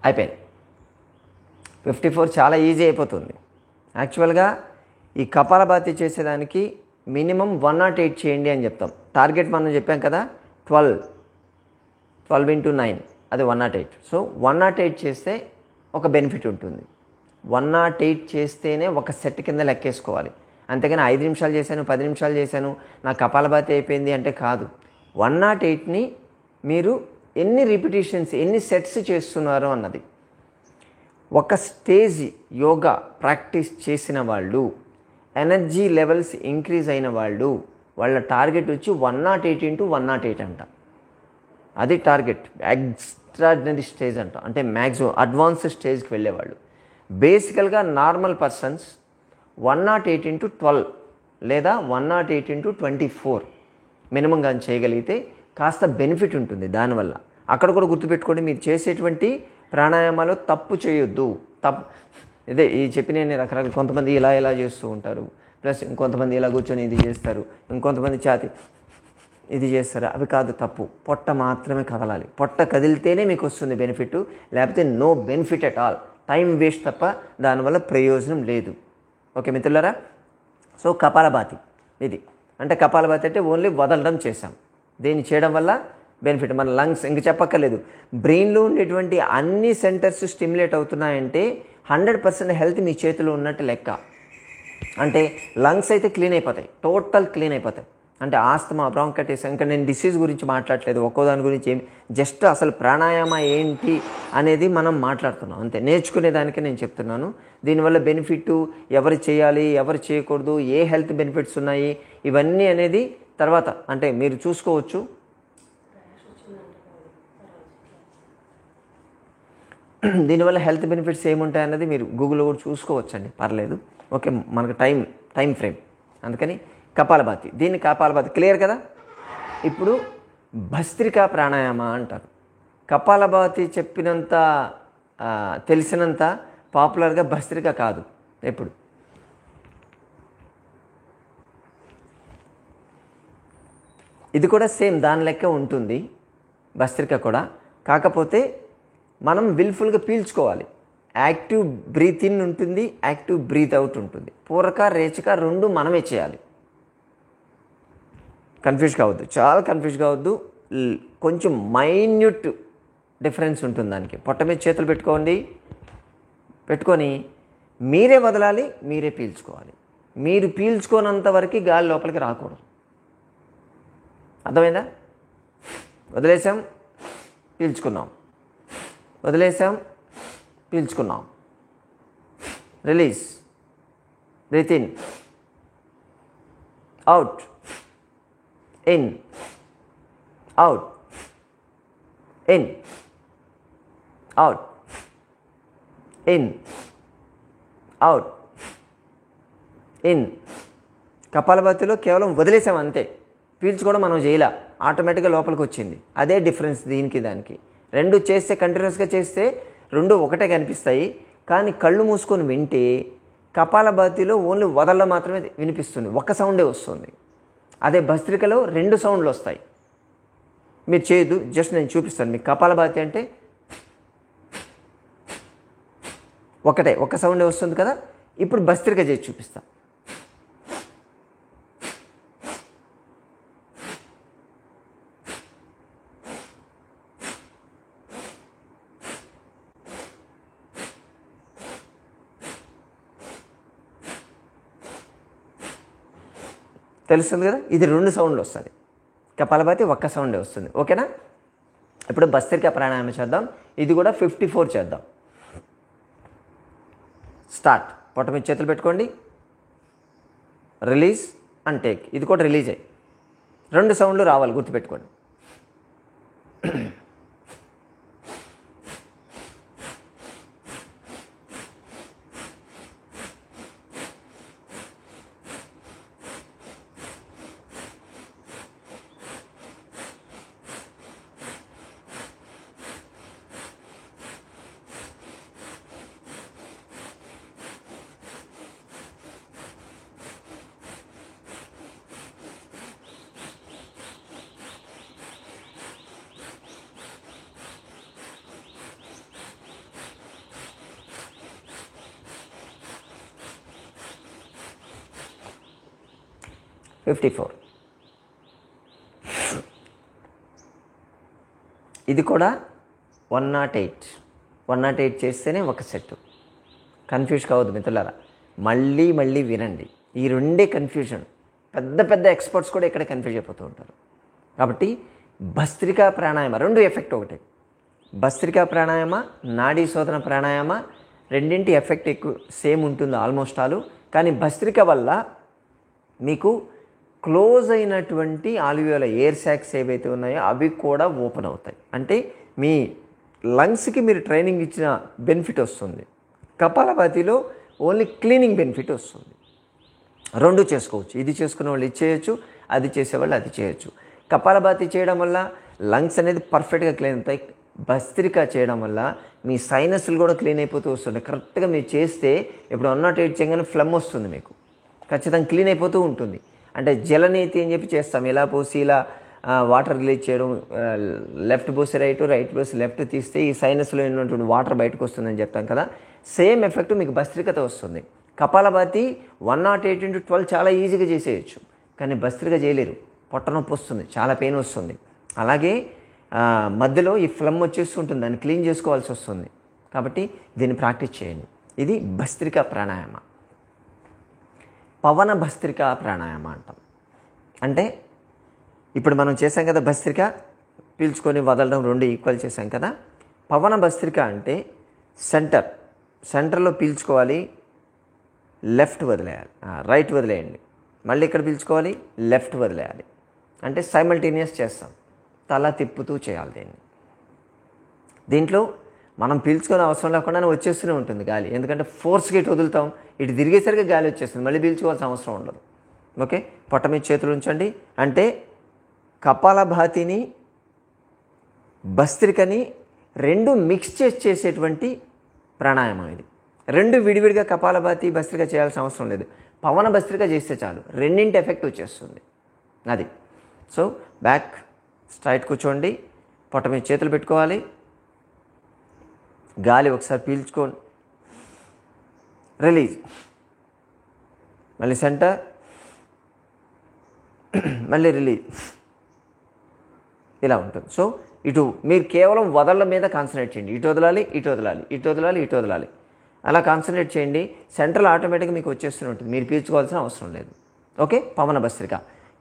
A: అయిపోయింది. 54 చాలా ఈజీ అయిపోతుంది. యాక్చువల్గా ఈ కపాలభాతి చేసేదానికి మినిమం 108 చేయండి అని చెప్తాం. టార్గెట్ మనం చెప్పాం కదా, 12 ఇంటూ 9 అది 108. సో 108 చేస్తే ఒక బెనిఫిట్ ఉంటుంది. 108 చేస్తేనే ఒక సెట్ కింద లెక్కేసుకోవాలి. అంతేగాని 5 నిమిషాలు చేశాను, 10 నిమిషాలు చేశాను, నా కపాలభాతి అయిపోయింది అంటే కాదు. 108ని మీరు ఎన్ని రిపిటేషన్స్, ఎన్ని సెట్స్ చేస్తున్నారు అన్నది. ఒక స్టేజ్ యోగా ప్రాక్టీస్ చేసిన వాళ్ళు, ఎనర్జీ లెవెల్స్ ఇంక్రీజ్ అయిన వాళ్ళు, వాళ్ళ టార్గెట్ వచ్చి 108 ఇంటూ 108 అంట. అది టార్గెట్. ఎక్స్ట్రాడినరీ స్టేజ్ అంట, అంటే మ్యాక్సిమం అడ్వాన్స్డ్ స్టేజ్కి వెళ్ళేవాళ్ళు. బేసికల్గా నార్మల్ పర్సన్స్ 108 ఇంటూ 12 లేదా 108 ఇంటూ 24 మినిమం కానీ చేయగలిగితే కాస్త బెనిఫిట్ ఉంటుంది దానివల్ల. అక్కడ కూడా గుర్తుపెట్టుకోండి, మీరు చేసేటువంటి ప్రాణాయామాలు తప్పు చేయొద్దు. ఇదే ఈ చెప్పిన రకరకాల, కొంతమంది ఇలా చేస్తూ ఉంటారు, ప్లస్ ఇంకొంతమంది ఇలా కూర్చొని ఇది చేస్తారు, ఇంకొంతమంది ఛాతి ఇది చేస్తారు. అవి కాదు, తప్పు. పొట్ట మాత్రమే కదలాలి. పొట్ట కదిలితేనే మీకు వస్తుంది బెనిఫిట్, లేకపోతే no benefit at all. Time waste తప్ప దానివల్ల ప్రయోజనం లేదు. ఓకే మిత్రులారా? సో కపాలభాతి ఇది అంటే, కపాలభాతి అంటే ఓన్లీ వదలడం చేసాం. దీన్ని చేయడం వల్ల బెనిఫిట్ మన లంగ్స్ ఇంక చెప్పక్కర్లేదు. బ్రెయిన్లో ఉండేటువంటి అన్ని సెంటర్స్ స్టిమ్యులేట్ అవుతున్నాయంటే 100% హెల్త్ మీ చేతిలో ఉన్నట్టు లెక్క. అంటే లంగ్స్ అయితే క్లీన్ అయిపోతాయి, టోటల్ క్లీన్ అయిపోతాయి. అంటే ఆస్తమా, బ్రాంకైటిస్, ఇంకా నేను డిసీజ్ గురించి మాట్లాడట్లేదు, ఒక్కో దాని గురించి ఏమి, జస్ట్ అసలు ప్రాణాయామ ఏంటి అనేది మనం మాట్లాడుతున్నాం అంతే. నేర్చుకునేదానికి నేను చెప్తున్నాను. దీనివల్ల బెనిఫిట్, ఎవరు చేయాలి, ఎవరు చేయకూడదు, ఏ హెల్త్ బెనిఫిట్స్ ఉన్నాయి, ఇవన్నీ అనేది తర్వాత అంటే మీరు చూసుకోవచ్చు. దీనివల్ల హెల్త్ బెనిఫిట్స్ ఏముంటాయి అన్నది మీరు గూగుల్లో కూడా చూసుకోవచ్చండి, పర్లేదు. ఓకే, మనకు టైం ఫ్రేమ్, అందుకని కపాలభాతి. దీన్ని కపాలభాతి క్లియర్ కదా. ఇప్పుడు భస్త్రికా ప్రాణాయామ అంటారు. కపాలభాతి చెప్పినంత తెలిసినంత పాపులర్గా భస్త్రిక కాదు ఎప్పుడు. ఇది కూడా సేమ్ దాని లెక్క ఉంటుంది భస్త్రిక కూడా, కాకపోతే మనం విల్ఫుల్గా పీల్చుకోవాలి. యాక్టివ్ బ్రీత్ ఇన్ ఉంటుంది, యాక్టివ్ బ్రీత్ అవుట్ ఉంటుంది. పూరక రేచక రెండు మనమే చేయాలి. కన్ఫ్యూజ్ కావద్దు, చాలా కన్ఫ్యూజ్ కావద్దు. కొంచెం మైన్యూట్ డిఫరెన్స్ ఉంటుంది దానికి. పొట్ట మీద చేతులు పెట్టుకొని మీరే వదలాలి, మీరే పీల్చుకోవాలి. మీరు పీల్చుకోనంత వరకు గాలి లోపలికి రాకూడదు. అర్థమైందా? వదిలేసాం, పీల్చుకున్నాం, వదిలేసాం, పీల్చుకున్నాం. Release, breath in, out, in, out, in, out, in, out, in. కపాలభాతిలో కేవలం వదిలేసాం అంతే, పీల్చుకోవడం మనం చేయలే, ఆటోమేటిక్గా లోపలికి వచ్చింది. అదే డిఫరెన్స్ దీనికి దానికి. రెండు చేస్తే కంటిన్యూస్గా చేస్తే రెండు ఒకటే కనిపిస్తాయి, కానీ కళ్ళు మూసుకొని వింటే కపాలభాతిలో ఓన్లీ వదలడం మాత్రమే వినిపిస్తుంది, ఒక్క సౌండే వస్తుంది. అదే భస్త్రికలో రెండు సౌండ్లు వస్తాయి. మీరు చేయదు, జస్ట్ నేను చూపిస్తాను మీకు. కపాలభాతి అంటే ఒక్క సౌండే వస్తుంది కదా. ఇప్పుడు భస్త్రిక చేసి చూపిస్తా. తెలుస్తుంది కదా, ఇది 2 సౌండ్లు వస్తుంది. కపాలభాతి ఒక్క సౌండే వస్తుంది. ఓకేనా? ఇప్పుడు భస్త్రికా ప్రాణాయామం చేద్దాం. ఇది కూడా 54 చేద్దాం. స్టార్ట్. పొట్ట మీద చేతులు పెట్టుకోండి. Release and take. ఇది కూడా రిలీజ్ అయ్యి 2 సౌండ్లు రావాలి, గుర్తుపెట్టుకోండి. ఇది కూడా 108 చేస్తేనే ఒక సెట్. కన్ఫ్యూజ్ కావద్దు మిత్రులారా, మళ్ళీ వినండి. ఈ 2 కన్ఫ్యూజన్. పెద్ద ఎక్స్పర్ట్స్ కూడా ఇక్కడ కన్ఫ్యూజ్ అయిపోతూ ఉంటారు. కాబట్టి భస్త్రికా ప్రాణాయామ 2 ఎఫెక్ట్ ఒకటే. భస్త్రికా ప్రాణాయామ, నాడీ శోధన ప్రాణాయామ రెండింటి ఎఫెక్ట్ ఎక్కువ సేమ్ ఉంటుంది ఆల్మోస్ట్ ఆల్. కానీ భస్త్రిక వల్ల మీకు క్లోజ్ అయినటువంటి ఆల్వియోల ఎయిర్ సాక్స్ ఏవైతే ఉన్నాయో అవి కూడా ఓపెన్ అవుతాయి. అంటే మీ లంగ్స్కి మీరు ట్రైనింగ్ ఇచ్చిన బెనిఫిట్ వస్తుంది. కపాలభాతిలో ఓన్లీ క్లీనింగ్ బెనిఫిట్ వస్తుంది. 2 చేసుకోవచ్చు. ఇది చేసుకునే వాళ్ళు ఇది చేయొచ్చు, అది చేసేవాళ్ళు అది చేయొచ్చు. కపాలభాతి చేయడం వల్ల లంగ్స్ అనేది పర్ఫెక్ట్గా క్లీన్ అవుతాయి. భస్త్రిక చేయడం వల్ల మీ సైనస్లు కూడా క్లీన్ అయిపోతూ వస్తుంది. కరెక్ట్గా మీరు చేస్తే ఇప్పుడు 108 చేయగానే ఫ్లమ్ వస్తుంది, మీకు ఖచ్చితంగా క్లీన్ అయిపోతూ ఉంటుంది. అంటే జలనీతి అని చెప్పి చేస్తాం, ఇలా పోసి ఇలా వాటర్ రిలీజ్ చేయడం, లెఫ్ట్ పోసి రైట్ పోసి లెఫ్ట్ తీస్తే ఈ సైనస్లో ఉన్నటువంటి వాటర్ బయటకు వస్తుందని చెప్తాం కదా. సేమ్ ఎఫెక్ట్ మీకు భస్త్రికతో వస్తుంది. కపాలభాతి 108x12 చాలా ఈజీగా చేసేయచ్చు, కానీ భస్త్రిక చేయలేరు. పొట్ట నొప్పి వస్తుంది, చాలా పెయిన్ వస్తుంది. అలాగే మధ్యలో ఈ ఫ్లమ్ వచ్చేస్తుంటుంది, దాన్ని క్లీన్ చేసుకోవాల్సి వస్తుంది. కాబట్టి దీన్ని ప్రాక్టీస్ చేయండి. ఇది భస్త్రికా ప్రాణాయామ. పవన భస్త్రికా ప్రాణాయామ అంటాం. అంటే ఇప్పుడు మనం చేసాం కదా భస్త్రిక, పీల్చుకొని వదలడం 2 ఈక్వల్ చేసాం కదా. పవన భస్త్రిక అంటే సెంటర్లో పీల్చుకోవాలి, లెఫ్ట్ వదిలేయాలి, రైట్ వదిలేయండి, మళ్ళీ ఇక్కడ పీల్చుకోవాలి, లెఫ్ట్ వదిలేయాలి. అంటే సైమల్టేనియస్ చేస్తాం, తల తిప్పుతూ చేయాలి దీంట్లో మనం పీల్చుకునే అవసరం లేకుండానే వచ్చేస్తూనే ఉంటుంది గాలి. ఎందుకంటే ఫోర్స్గా ఇటు వదులుతాం, ఇటు తిరిగేసరికి గాలి వచ్చేస్తుంది, మళ్ళీ పీల్చుకోవాల్సిన అవసరం ఉండదు. ఓకే, పొట్ట మీద చేతులు ఉంచండి. అంటే కపాలభాతిని భస్త్రికని 2 మిక్స్ చేసేటువంటి ప్రాణాయామం ఇది. 2 విడివిడిగా కపాలభాతి భస్త్రిక చేయాల్సిన అవసరం లేదు. పవన భస్త్రిక చేస్తే చాలు, రెండింటి ఎఫెక్ట్ వచ్చేస్తుంది అది. సో బ్యాక్ స్ట్రైట్ కూర్చోండి, పొట్ట మీద చేతులు పెట్టుకోవాలి, గాలి ఒకసారి పీల్చుకోండి, రిలీజ్, మళ్ళీ సెంటర్, మళ్ళీ రిలీజ్, ఇలా ఉంటుంది. సో ఇటు మీరు కేవలం వదళ్ళ మీద కాన్సన్ట్రేట్ చేయండి. ఇటు వదలాలి, ఇటు వదలాలి, ఇటు వదలాలి, ఇటు వదలాలి, అలా కాన్సన్ట్రేట్ చేయండి. సెంట్రల్ ఆటోమేటిక్గా మీకు వచ్చేస్తూనే ఉంటుంది, మీరు పీల్చుకోవాల్సిన అవసరం లేదు. ఓకే, పవన భస్త్రిక.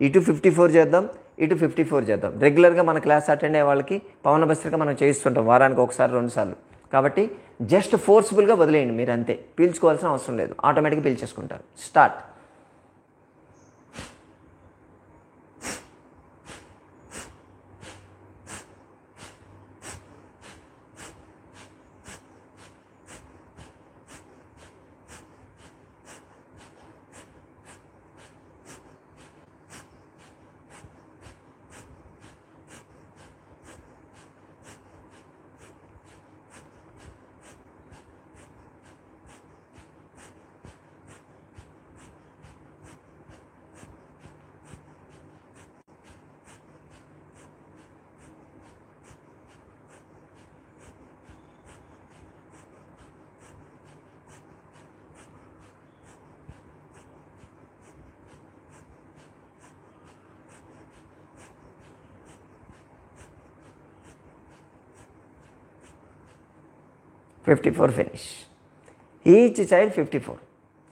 A: ఇటు 54 చేద్దాం, ఇటు 54 చేద్దాం. రెగ్యులర్గా మన క్లాస్ అటెండ్ అయ్యే వాళ్ళకి పవన భస్త్రిక మనం చేయిస్తుంటాం, వారానికి 1-2 సార్లు. కాబట్టి జస్ట్ ఫోర్స్ఫుల్గా వదిలేయండి మీరు, అంతే. పీల్చుకోవాల్సిన అవసరం లేదు, ఆటోమేటిక్గా పీల్చేసుకుంటారు. స్టార్ట్. ఫినిష్. ఈచ్ సైడ్ 54,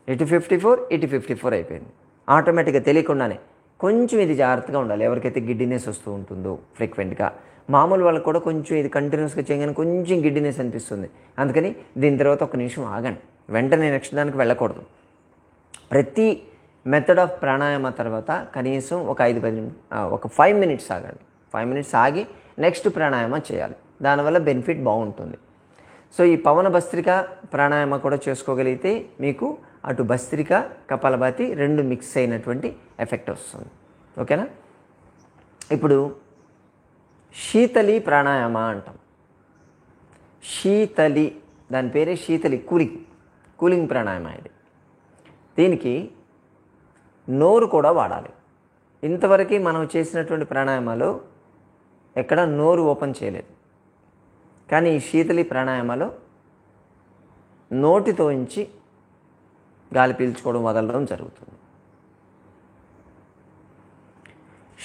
A: ఇటు 54, ఇటు 54 అయిపోయింది. ఆటోమేటిక్గా తెలియకుండానే కొంచెం ఇది జాగ్రత్తగా ఉండాలి. ఎవరికైతే గిడ్డినెస్ వస్తూ ఉంటుందో ఫ్రీక్వెంట్గా, మామూలు వాళ్ళకి కూడా కొంచెం ఇది కంటిన్యూస్గా చేయగానే కొంచెం గిడ్డినెస్ అనిపిస్తుంది. అందుకని దీని తర్వాత ఒక నిమిషం ఆగండి, వెంటనే నెక్స్ట్ దానికి వెళ్ళకూడదు. ప్రతి మెథడ్ ఆఫ్ ప్రాణాయామ తర్వాత కనీసం ఒక 5 మినిట్స్ ఆగండి. 5 మినిట్స్ ఆగి నెక్స్ట్ ప్రాణాయామ చేయాలి. దానివల్ల బెనిఫిట్ బాగుంటుంది. సో ఈ పవన భస్త్రిక ప్రాణాయామ కూడా చేసుకోగలిగితే మీకు అటు భస్త్రిక కపాలభాతి 2 మిక్స్ అయినటువంటి ఎఫెక్ట్ వస్తుంది. ఓకేనా? ఇప్పుడు శీతలి ప్రాణాయామ అంటాం. శీతలి, దాని పేరే శీతలి, కూలింగ్ ప్రాణాయామ ఇది. దీనికి నోరు కూడా వాడాలి. ఇంతవరకు మనం చేసినటువంటి ప్రాణాయామాలు ఎక్కడ నోరు ఓపెన్ చేయలేదు. కానీ ఈ శీతలి ప్రాణాయామాలో నోటితో ఉంచి గాలి పీల్చుకోవడం వదలడం జరుగుతుంది.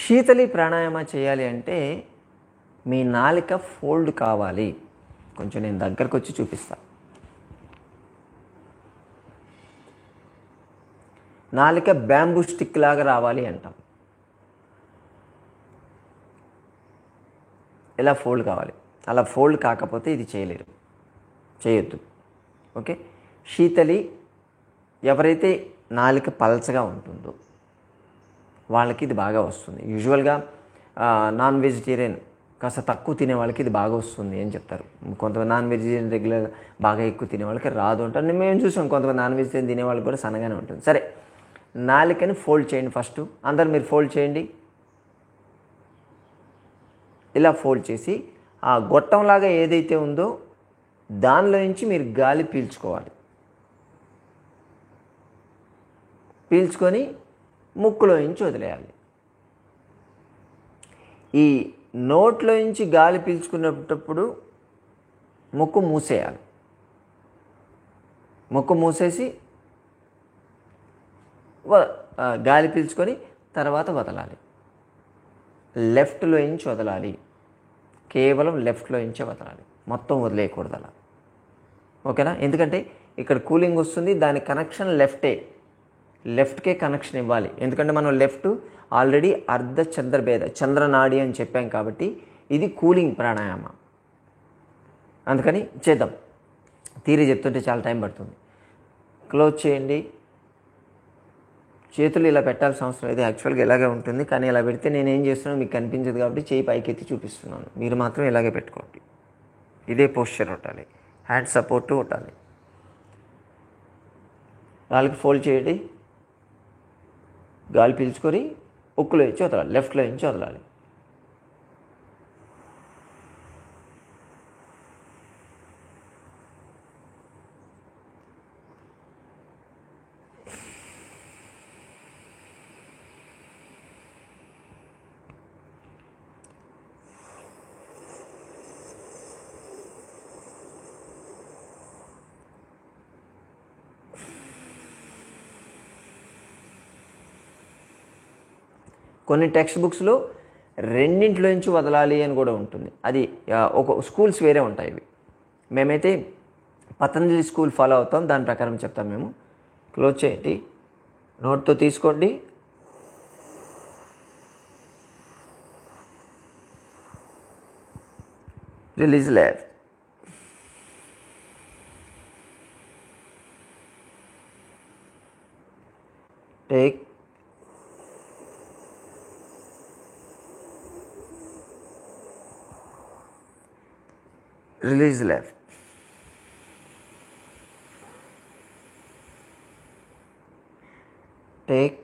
A: శీతలి ప్రాణాయామ చేయాలి అంటే మీ నాలిక ఫోల్డ్ కావాలి. కొంచెం నేను దగ్గరకు వచ్చి చూపిస్తాను. నాలిక బ్యాంబూ స్టిక్ లాగా రావాలి అంటాం. ఇలా ఫోల్డ్ కావాలి. అలా ఫోల్డ్ కాకపోతే ఇది చేయొద్దు. ఓకే? శీతలి ఎవరైతే నాలిక పల్చగా ఉంటుందో వాళ్ళకి ఇది బాగా వస్తుంది. యూజువల్గా నాన్ వెజిటేరియన్ కాస్త తక్కువ తినే వాళ్ళకి ఇది బాగా వస్తుంది అని చెప్తారు. కొంతమంది నాన్ వెజిటేరియన్ రెగ్యులర్గా బాగా ఎక్కువ తినే వాళ్ళకి రాదు అంటారు. మేము చూసాం కొంతమంది నాన్ వెజిటేరియన్ తినే వాళ్ళకి కూడా సన్నగానే ఉంటుంది. సరే, నాలికని ఫోల్డ్ చేయండి. ఫస్ట్ అందరు మీరు ఫోల్డ్ చేయండి. ఇలా ఫోల్డ్ చేసి ఆ గొట్టంలాగా ఏదైతే ఉందో దానిలో నుంచి మీరు గాలి పీల్చుకోవాలి. పీల్చుకొని ముక్కులో నుంచి వదిలేయాలి. ఈ నోట్లో నుంచి గాలి పీల్చుకునేటప్పుడు ముక్కు మూసేయాలి. ముక్కు మూసేసి గాలి పీల్చుకొని తర్వాత వదలాలి. లెఫ్ట్లో నుంచి వదలాలి. కేవలం లెఫ్ట్లో నుంచే వదలాలి, మొత్తం వదిలేయకూడదు అలా. ఓకేనా? ఎందుకంటే ఇక్కడ కూలింగ్ వస్తుంది, దాని కనెక్షన్ లెఫ్ట్కే కనెక్షన్ ఇవ్వాలి. ఎందుకంటే మనం లెఫ్ట్ ఆల్రెడీ అర్ధ చంద్రనాడి అని చెప్పాం కాబట్టి ఇది కూలింగ్ ప్రాణాయామ. అందుకని చేద్దాం. తీరి చెప్తుంటే చాలా టైం పడుతుంది. క్లోజ్ చేయండి. చేతులు ఇలా పెట్టాల్సిన అవసరం లేదు. యాక్చువల్గా ఇలాగే ఉంటుంది, కానీ ఇలా పెడితే నేను ఏం చేస్తున్నానో మీకు కనిపించదు కాబట్టి చేయి పైకెత్తి చూపిస్తున్నాను. మీరు మాత్రం ఇలాగే పెట్టుకోండి. ఇదే పోస్చర్ ఉండాలి. హ్యాండ్ సపోర్టు ఉండాలి. నాలుగు ఫోల్డ్ చేయండి. గాలి పీల్చుకొని ఉక్కులో నుంచి వదలాలి, లెఫ్ట్లో నుంచి వదలాలి. కొన్ని టెక్స్ట్ బుక్స్లో రెండింటిలో నుంచి వదలాలి అని కూడా ఉంటుంది. అది ఒక స్కూల్స్ వేరే ఉంటాయి. ఇవి మేమైతే పతంజలి స్కూల్ ఫాలో అవుతాం, దాని ప్రకారం చెప్తాం మేము. క్లోజ్ చేయండి. నోట్తో తీసుకోండి. Release left. Take. Release left. Take.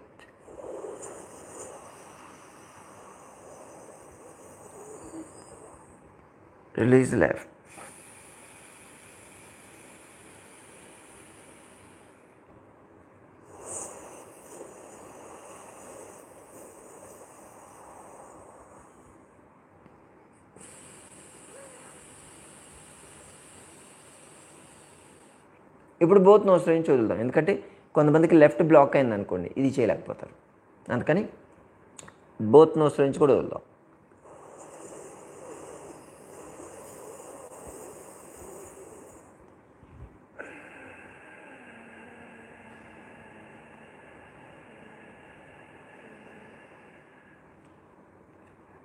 A: Release left. ఇప్పుడు బోత్ నోస్లో నుంచి వదులుదాం. ఎందుకంటే కొంతమందికి లెఫ్ట్ బ్లాక్ అయింది అనుకోండి, ఇది చేయలేకపోతారు. అందుకని బోత్ నోస్లో నుంచి కూడా వదులుదాం.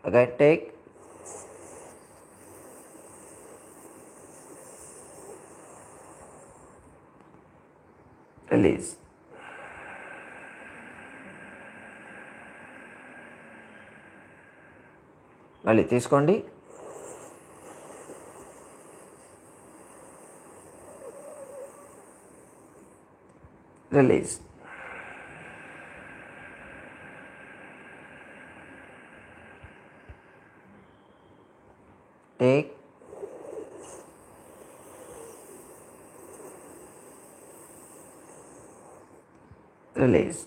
A: Okay, take, release. మళ్ళీ తీసుకోండి, release. Take, release.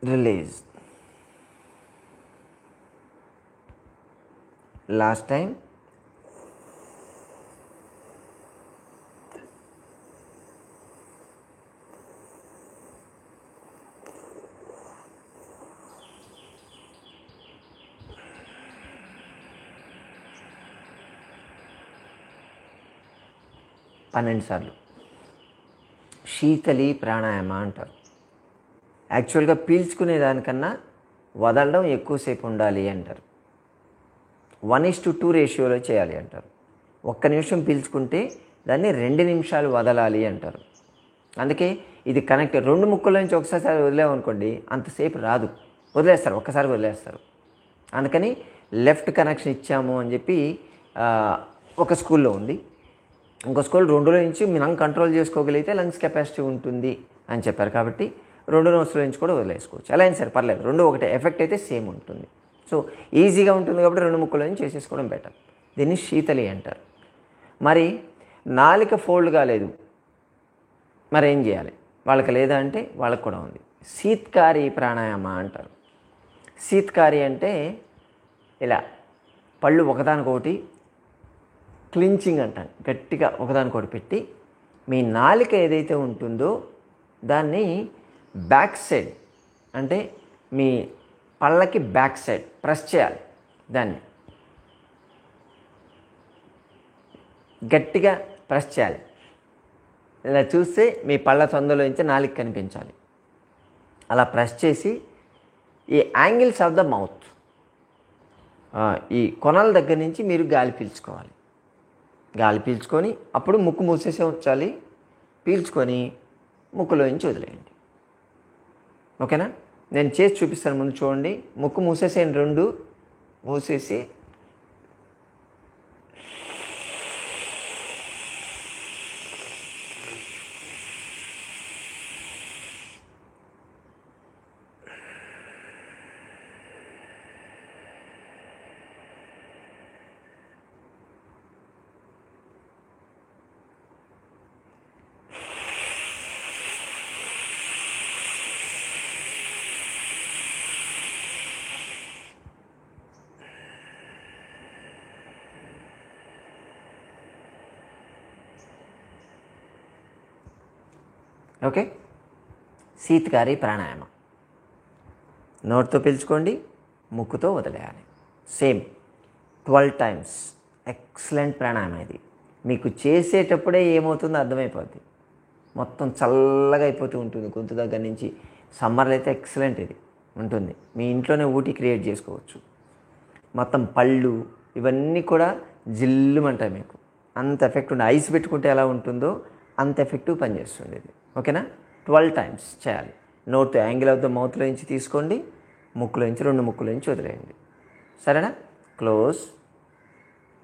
A: Release. Last time. పన్నెండు సార్లు. శీతలి ప్రాణాయామ అంటారు. యాక్చువల్గా పీల్చుకునే దానికన్నా వదలడం ఎక్కువసేపు ఉండాలి అంటారు. 1:2 రేషియోలో చేయాలి అంటారు. 1 నిమిషం పీల్చుకుంటే దాన్ని 2 నిమిషాలు వదలాలి అంటారు. అందుకే ఇది కనెక్ట్ 2 ముక్కల నుంచి ఒకసారి వదిలేమనుకోండి అంతసేపు రాదు, వదిలేస్తారు, ఒక్కసారి వదిలేస్తారు. అందుకని లెఫ్ట్ కనెక్షన్ ఇచ్చాము అని చెప్పి ఒక స్కూల్లో ఉంది. ఇంకో స్కూల్ 2లో నుంచి మీ లంగ్ కంట్రోల్ చేసుకోగలిగితే లంగ్స్ కెపాసిటీ ఉంటుంది అని చెప్పారు. కాబట్టి 2 నోట్స్లో నుంచి కూడా వదిలేసుకోవచ్చు. అలా అయినా సరే పర్లేదు, 2 ఒకటే, ఎఫెక్ట్ అయితే సేమ్ ఉంటుంది. సో ఈజీగా ఉంటుంది కాబట్టి 2 ముక్కల నుంచి చేసేసుకోవడం బెటర్. దీన్ని శీతలి అంటారు. మరి నాలిక ఫోల్డ్ కాలేదు, మరి ఏం చేయాలి? వాళ్ళకి లేదా అంటే వాళ్ళకి కూడా ఉంది. శీత్కారి ప్రాణాయామ అంటారు. శీత్కారి అంటే ఇలా పళ్ళు ఒకదానికొకటి క్లించింగ్ అంటాను, గట్టిగా ఒకదానికొకటి పెట్టి మీ నాలిక ఏదైతే ఉంటుందో దాన్ని బ్యాక్ సైడ్, అంటే మీ పళ్ళకి బ్యాక్ సైడ్ ప్రెస్ చేయాలి. దాన్ని గట్టిగా ప్రెస్ చేయాలి. ఇలా చూస్తే మీ పళ్ళ సందులో నుంచి నాలిక కనిపించాలి. అలా ప్రెస్ చేసి ఈ యాంగిల్స్ ఆఫ్ ద మౌత్, ఈ కొనల దగ్గర నుంచి మీరు గాలి పీల్చుకోవాలి. గాలి పీల్చుకొని అప్పుడు ముక్కు మూసేసే ఉంచాలి. పీల్చుకొని ముక్కులో నుంచి వదిలేయండి. ఓకేనా? నేను చేసి చూపిస్తాను, ముందు చూడండి. ముక్కు మూసేసేయండి, 2 మూసేసి ఓకే. శీతకారి ప్రాణాయామ. నోటితో పీల్చుకోండి, ముక్కుతో వదిలేయాలి. Same 12 times. ఎక్సలెంట్ ప్రాణాయామం ఇది. మీకు చేసేటప్పుడే ఏమవుతుందో అర్థమైపోద్ది. మొత్తం చల్లగా అయిపోతూ ఉంటుంది గొంతు దగ్గర నుంచి. సమ్మర్లో అయితే ఎక్సలెంట్ ఇది ఉంటుంది. మీ ఇంట్లోనే ఊటీ క్రియేట్ చేసుకోవచ్చు. మొత్తం పళ్ళు ఇవన్నీ కూడా జిల్లుమంటాయి మీకు. అంత ఎఫెక్ట్ ఉంది. ఐస్ పెట్టుకుంటే ఎలా ఉంటుందో అంత ఎఫెక్టివ్ పనిచేస్తుంది ఇది. ఓకేనా? 12 టైమ్స్ చేయాలి. నోట్ యాంగిల్ ఆఫ్ ద మౌత్లో నుంచి తీసుకోండి, ముక్కులో నుంచి 2 ముక్కుల నుంచి వదిలేయండి. సరేనా? క్లోజ్.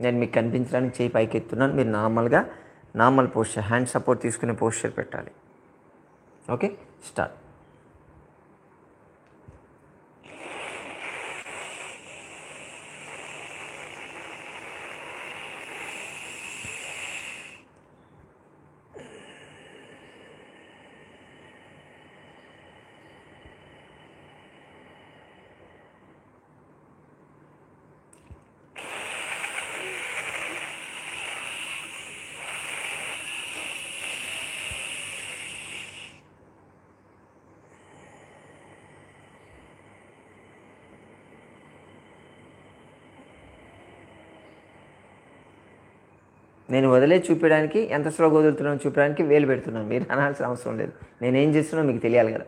A: నేను మీకు కనిపించడానికి చేయి పైకి ఎత్తున్నాను. మీరు నార్మల్ పోస్చర్, హ్యాండ్ సపోర్ట్ తీసుకునే పోస్చర్ పెట్టాలి. Okay, start. నేను వదిలేసి చూపించడానికి, ఎంత స్లోగా వదులుతున్నాను చూపించడానికి వేలు పెడుతున్నాను. మీరు అనాల్సిన అవసరం లేదు. నేనేం చేస్తున్నా మీకు తెలియాలి కదా.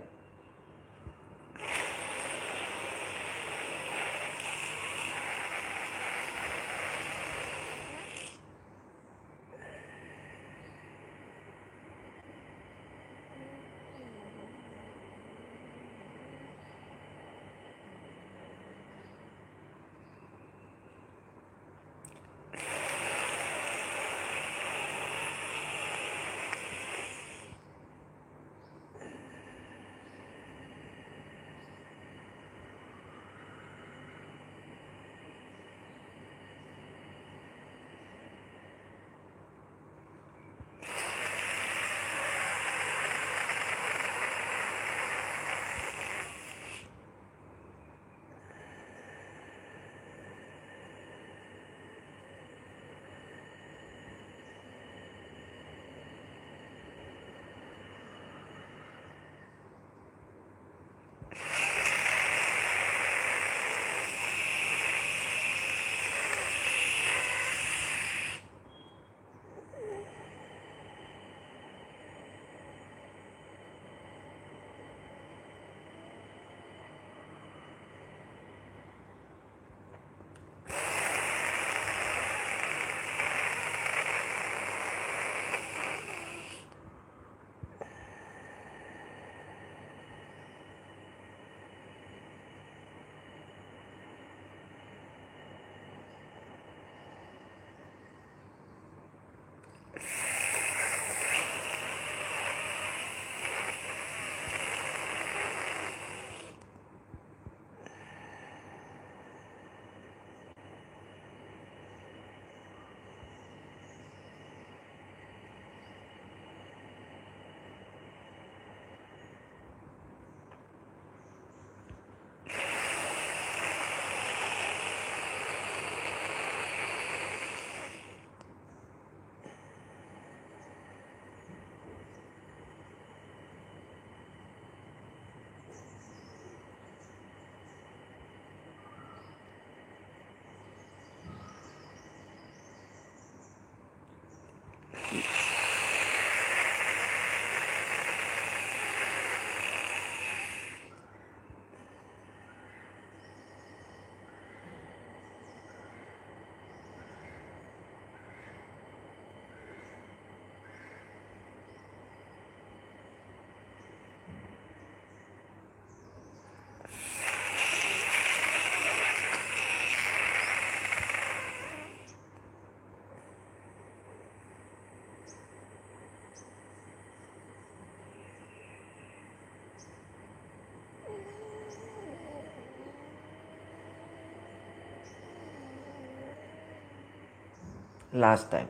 A: Last time.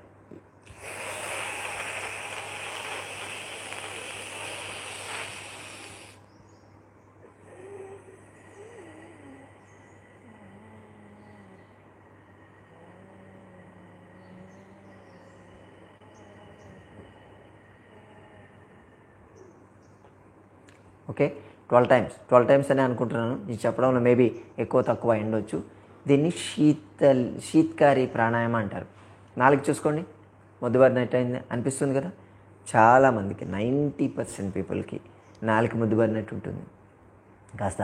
A: ఓకే, 12 టైమ్స్ అని అనుకుంటున్నాను. ఇది చెప్పడంలో మేబీ ఎక్కువ తక్కువ ఉండొచ్చు. దీన్ని శీత్కారి ప్రాణాయామం అంటారు. నాలుగు చూసుకోండి, మొద్దుబారినట్టు అనిపిస్తుంది కదా. చాలామందికి 90% పీపుల్కి నాలుగు మొద్దుబారినట్టు ఉంటుంది. కాస్త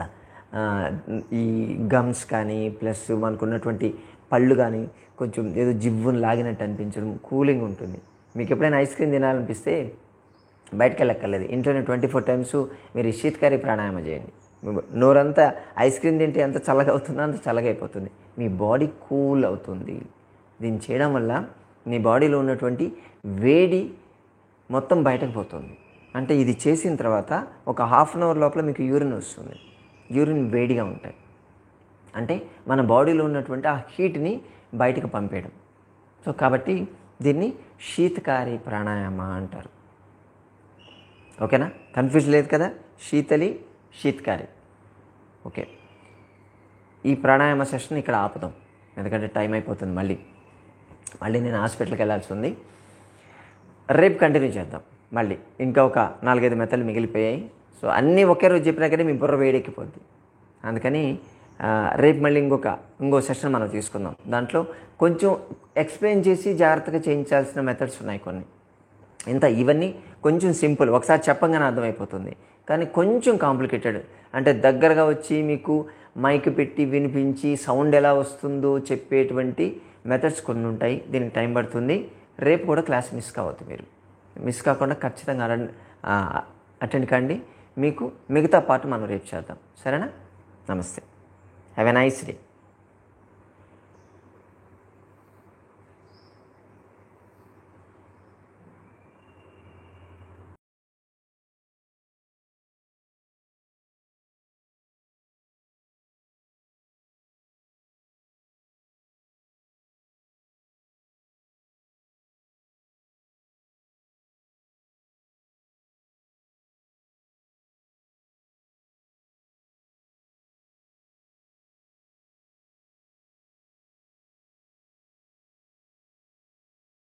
A: ఈ గమ్స్ కానీ ప్లస్ మనకున్నటువంటి పళ్ళు కానీ కొంచెం ఏదో జివ్వును లాగినట్టు అనిపించడం, కూలింగ్ ఉంటుంది. మీకు ఎప్పుడైనా ఐస్ క్రీమ్ తినాలనిపిస్తే బయటకు వెళ్ళక్కర్లేదు, ఇంట్లోనే 24 టైమ్స్ మీరు శీతకారి ప్రాణాయామం చేయండి. నోరంతా ఐస్ క్రీమ్ తింటే ఎంత చల్లగా అవుతుందో అంత చల్లగా అయిపోతుంది, మీ బాడీ కూల్ అవుతుంది. దీన్ని చేయడం వల్ల మీ బాడీలో ఉన్నటువంటి వేడి మొత్తం బయటకు పోతుంది. అంటే ఇది చేసిన తర్వాత ఒక హాఫ్ అన్ అవర్ లోపల మీకు యూరిన్ వస్తుంది. యూరిన్ వేడిగా ఉంటాయి, అంటే మన బాడీలో ఉన్నటువంటి ఆ హీట్ని బయటకు పంపేయడం. సో కాబట్టి దీన్ని శీతకారి ప్రాణాయామ అంటారు. ఓకేనా, కన్ఫ్యూజ్ లేదు కదా. శీతలి, శీతకారి. ఓకే, ఈ ప్రాణాయామ సెషన్ ఇక్కడ ఆపుదాం, ఎందుకంటే టైం అయిపోతుంది. మళ్ళీ నేను హాస్పిటల్కి వెళ్ళాల్సి ఉంది. రేపు కంటిన్యూ చేద్దాం. మళ్ళీ ఇంకా ఒక 4-5 మెథడ్లు మిగిలిపోయాయి. సో అన్నీ ఒకే రోజు చెప్పినా కానీ మీ బుర్ర వేడెక్కిపోద్ది. అందుకని రేపు మళ్ళీ ఇంకో సెషన్ మనం తీసుకుందాం. దాంట్లో కొంచెం ఎక్స్ప్లెయిన్ చేసి జాగ్రత్తగా చేయించాల్సిన మెథడ్స్ ఉన్నాయి కొన్ని. ఇవన్నీ కొంచెం సింపుల్, ఒకసారి చెప్పంగానే అర్థమైపోతుంది. కానీ కొంచెం కాంప్లికేటెడ్, అంటే దగ్గరగా వచ్చి మీకు మైక్ పెట్టి వినిపించి సౌండ్ ఎలా వస్తుందో చెప్పేటువంటి మెథడ్స్ కొన్ని ఉంటాయి. దీనికి టైం పడుతుంది. రేపు కూడా క్లాస్ మీరు మిస్ కాకుండా ఖచ్చితంగా అటెండ్ కండి. మీకు మిగతా పార్ట్ మనం రేపు చేద్దాం. సరేనా? నమస్తే. Have a nice day.